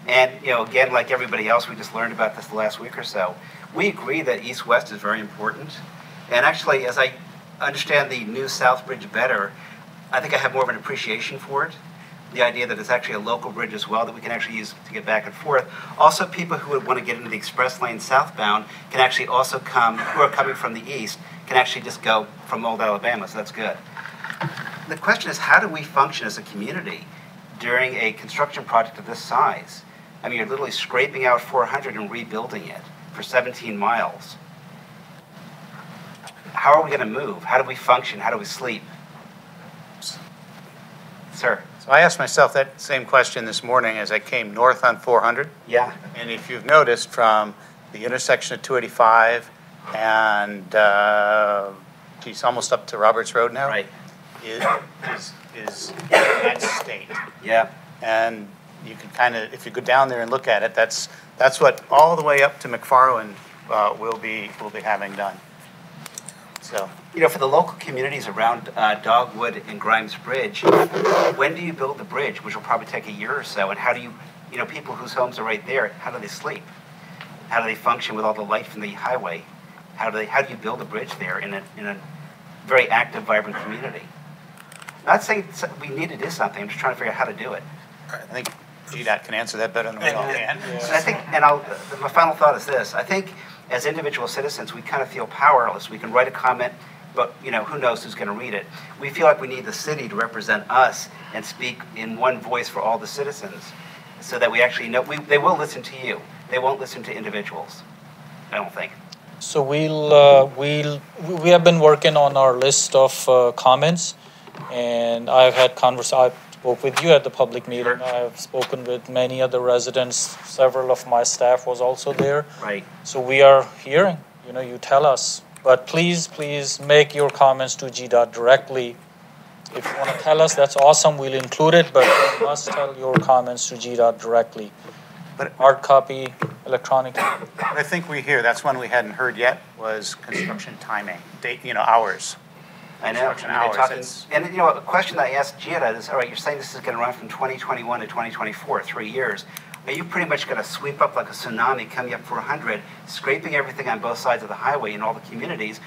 And, you know, again, like everybody else, we just learned about this the last week or so. We agree that east-west is very important. And actually, as I understand the new South Bridge better, I think I have more of an appreciation for it. The idea that it's actually a local bridge as well that we can actually use to get back and forth. Also, people who would want to get into the express lane southbound can actually also come, who are coming from the east, can actually just go from Old Alabama, so that's good. The question is, how do we function as a community during a construction project of this size? I mean, you're literally scraping out 400 and rebuilding it for 17 miles. How are we going to move? How do we function? How do we sleep? Sir? So I asked myself that same question this morning as I came north on 400. Yeah. And if you've noticed from the intersection of 285 and geez, almost up to Roberts Road now. Right. Is in that state. Yeah. And you can kind of, if you go down there and look at it, that's what all the way up to McFarland we'll be having done. So, you know, for the local communities around Dogwood and Grimes Bridge, when do you build the bridge, which will probably take a year or so, and how do you know, people whose homes are right there, how do they sleep? How do they function with all the light from the highway? How do you build a bridge there in a very active, vibrant community? Not saying we need to do something. I'm just trying to figure out how to do it. I think GDOT can answer that better than we all can. And I think, my final thought is this. I think as individual citizens, we kind of feel powerless. We can write a comment, but you know, who knows who's going to read it. We feel like we need the city to represent us and speak in one voice for all the citizens, so that we actually know. They will listen to you. They won't listen to individuals, I don't think. So we have been working on our list of comments, and I've had spoke with you at the public meeting. I have spoken with many other residents. Several of my staff was also there. Right. So we are hearing, you tell us. But please make your comments to GDOT directly. If you want to tell us, that's awesome, we'll include it, but you must tell your comments to GDOT directly. Hard copy, electronic. I think that's one we hadn't heard yet, was construction timing, date, hours. I know. Construction hours. And a question that I asked GDOT is, all right, you're saying this is going to run from 2021 to 2024, 3 years. Are you pretty much going to sweep up like a tsunami coming up 400, scraping everything on both sides of the highway in all the communities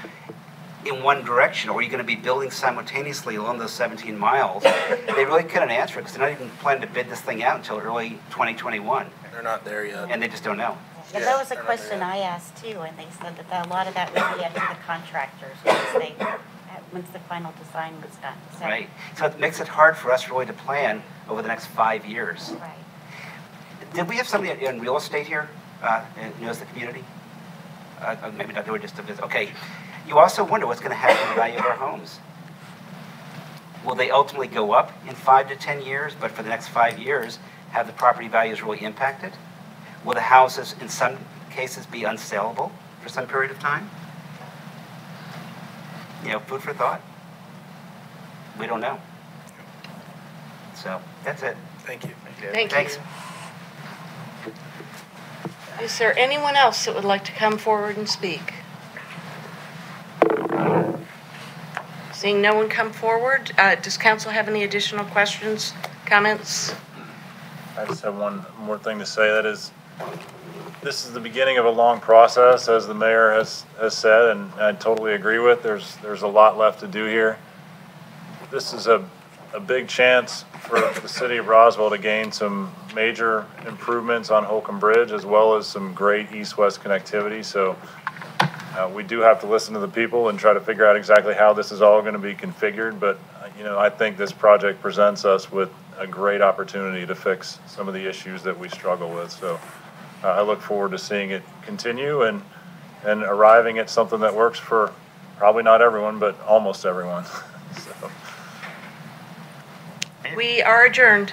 in one direction? Or are you going to be building simultaneously along those 17 miles? They really couldn't answer it because they're not even planning to bid this thing out until early 2021. They're not there yet. And they just don't know. Yeah, that was a question I asked too, and they said that a lot of that would be up to the contractors once the final design was done. So. Right. So it makes it hard for us really to plan over the next 5 years. Right. Did we have somebody in real estate here who knows the community? Maybe not. They were just a visit. Okay. You also wonder what's going to happen to the value of our homes. Will they ultimately go up in 5 to 10 years, but for the next 5 years, have the property values really impacted? Will the houses, in some cases, be unsaleable for some period of time? Food for thought. We don't know. So that's it. Thank you. Thank Thanks. you. Is there anyone else that would like to come forward and speak? Seeing no one come forward, does council have any additional questions, comments? I just have one more thing to say. That is, this is the beginning of a long process, as the mayor has said, and I totally agree with. There's a lot left to do here. This is a big chance for the city of Roswell to gain some major improvements on Holcomb Bridge, as well as some great east-west connectivity. So we do have to listen to the people and try to figure out exactly how this is all going to be configured. But I think this project presents us with a great opportunity to fix some of the issues that we struggle with. So I look forward to seeing it continue and arriving at something that works for probably not everyone, but almost everyone. So. We are adjourned.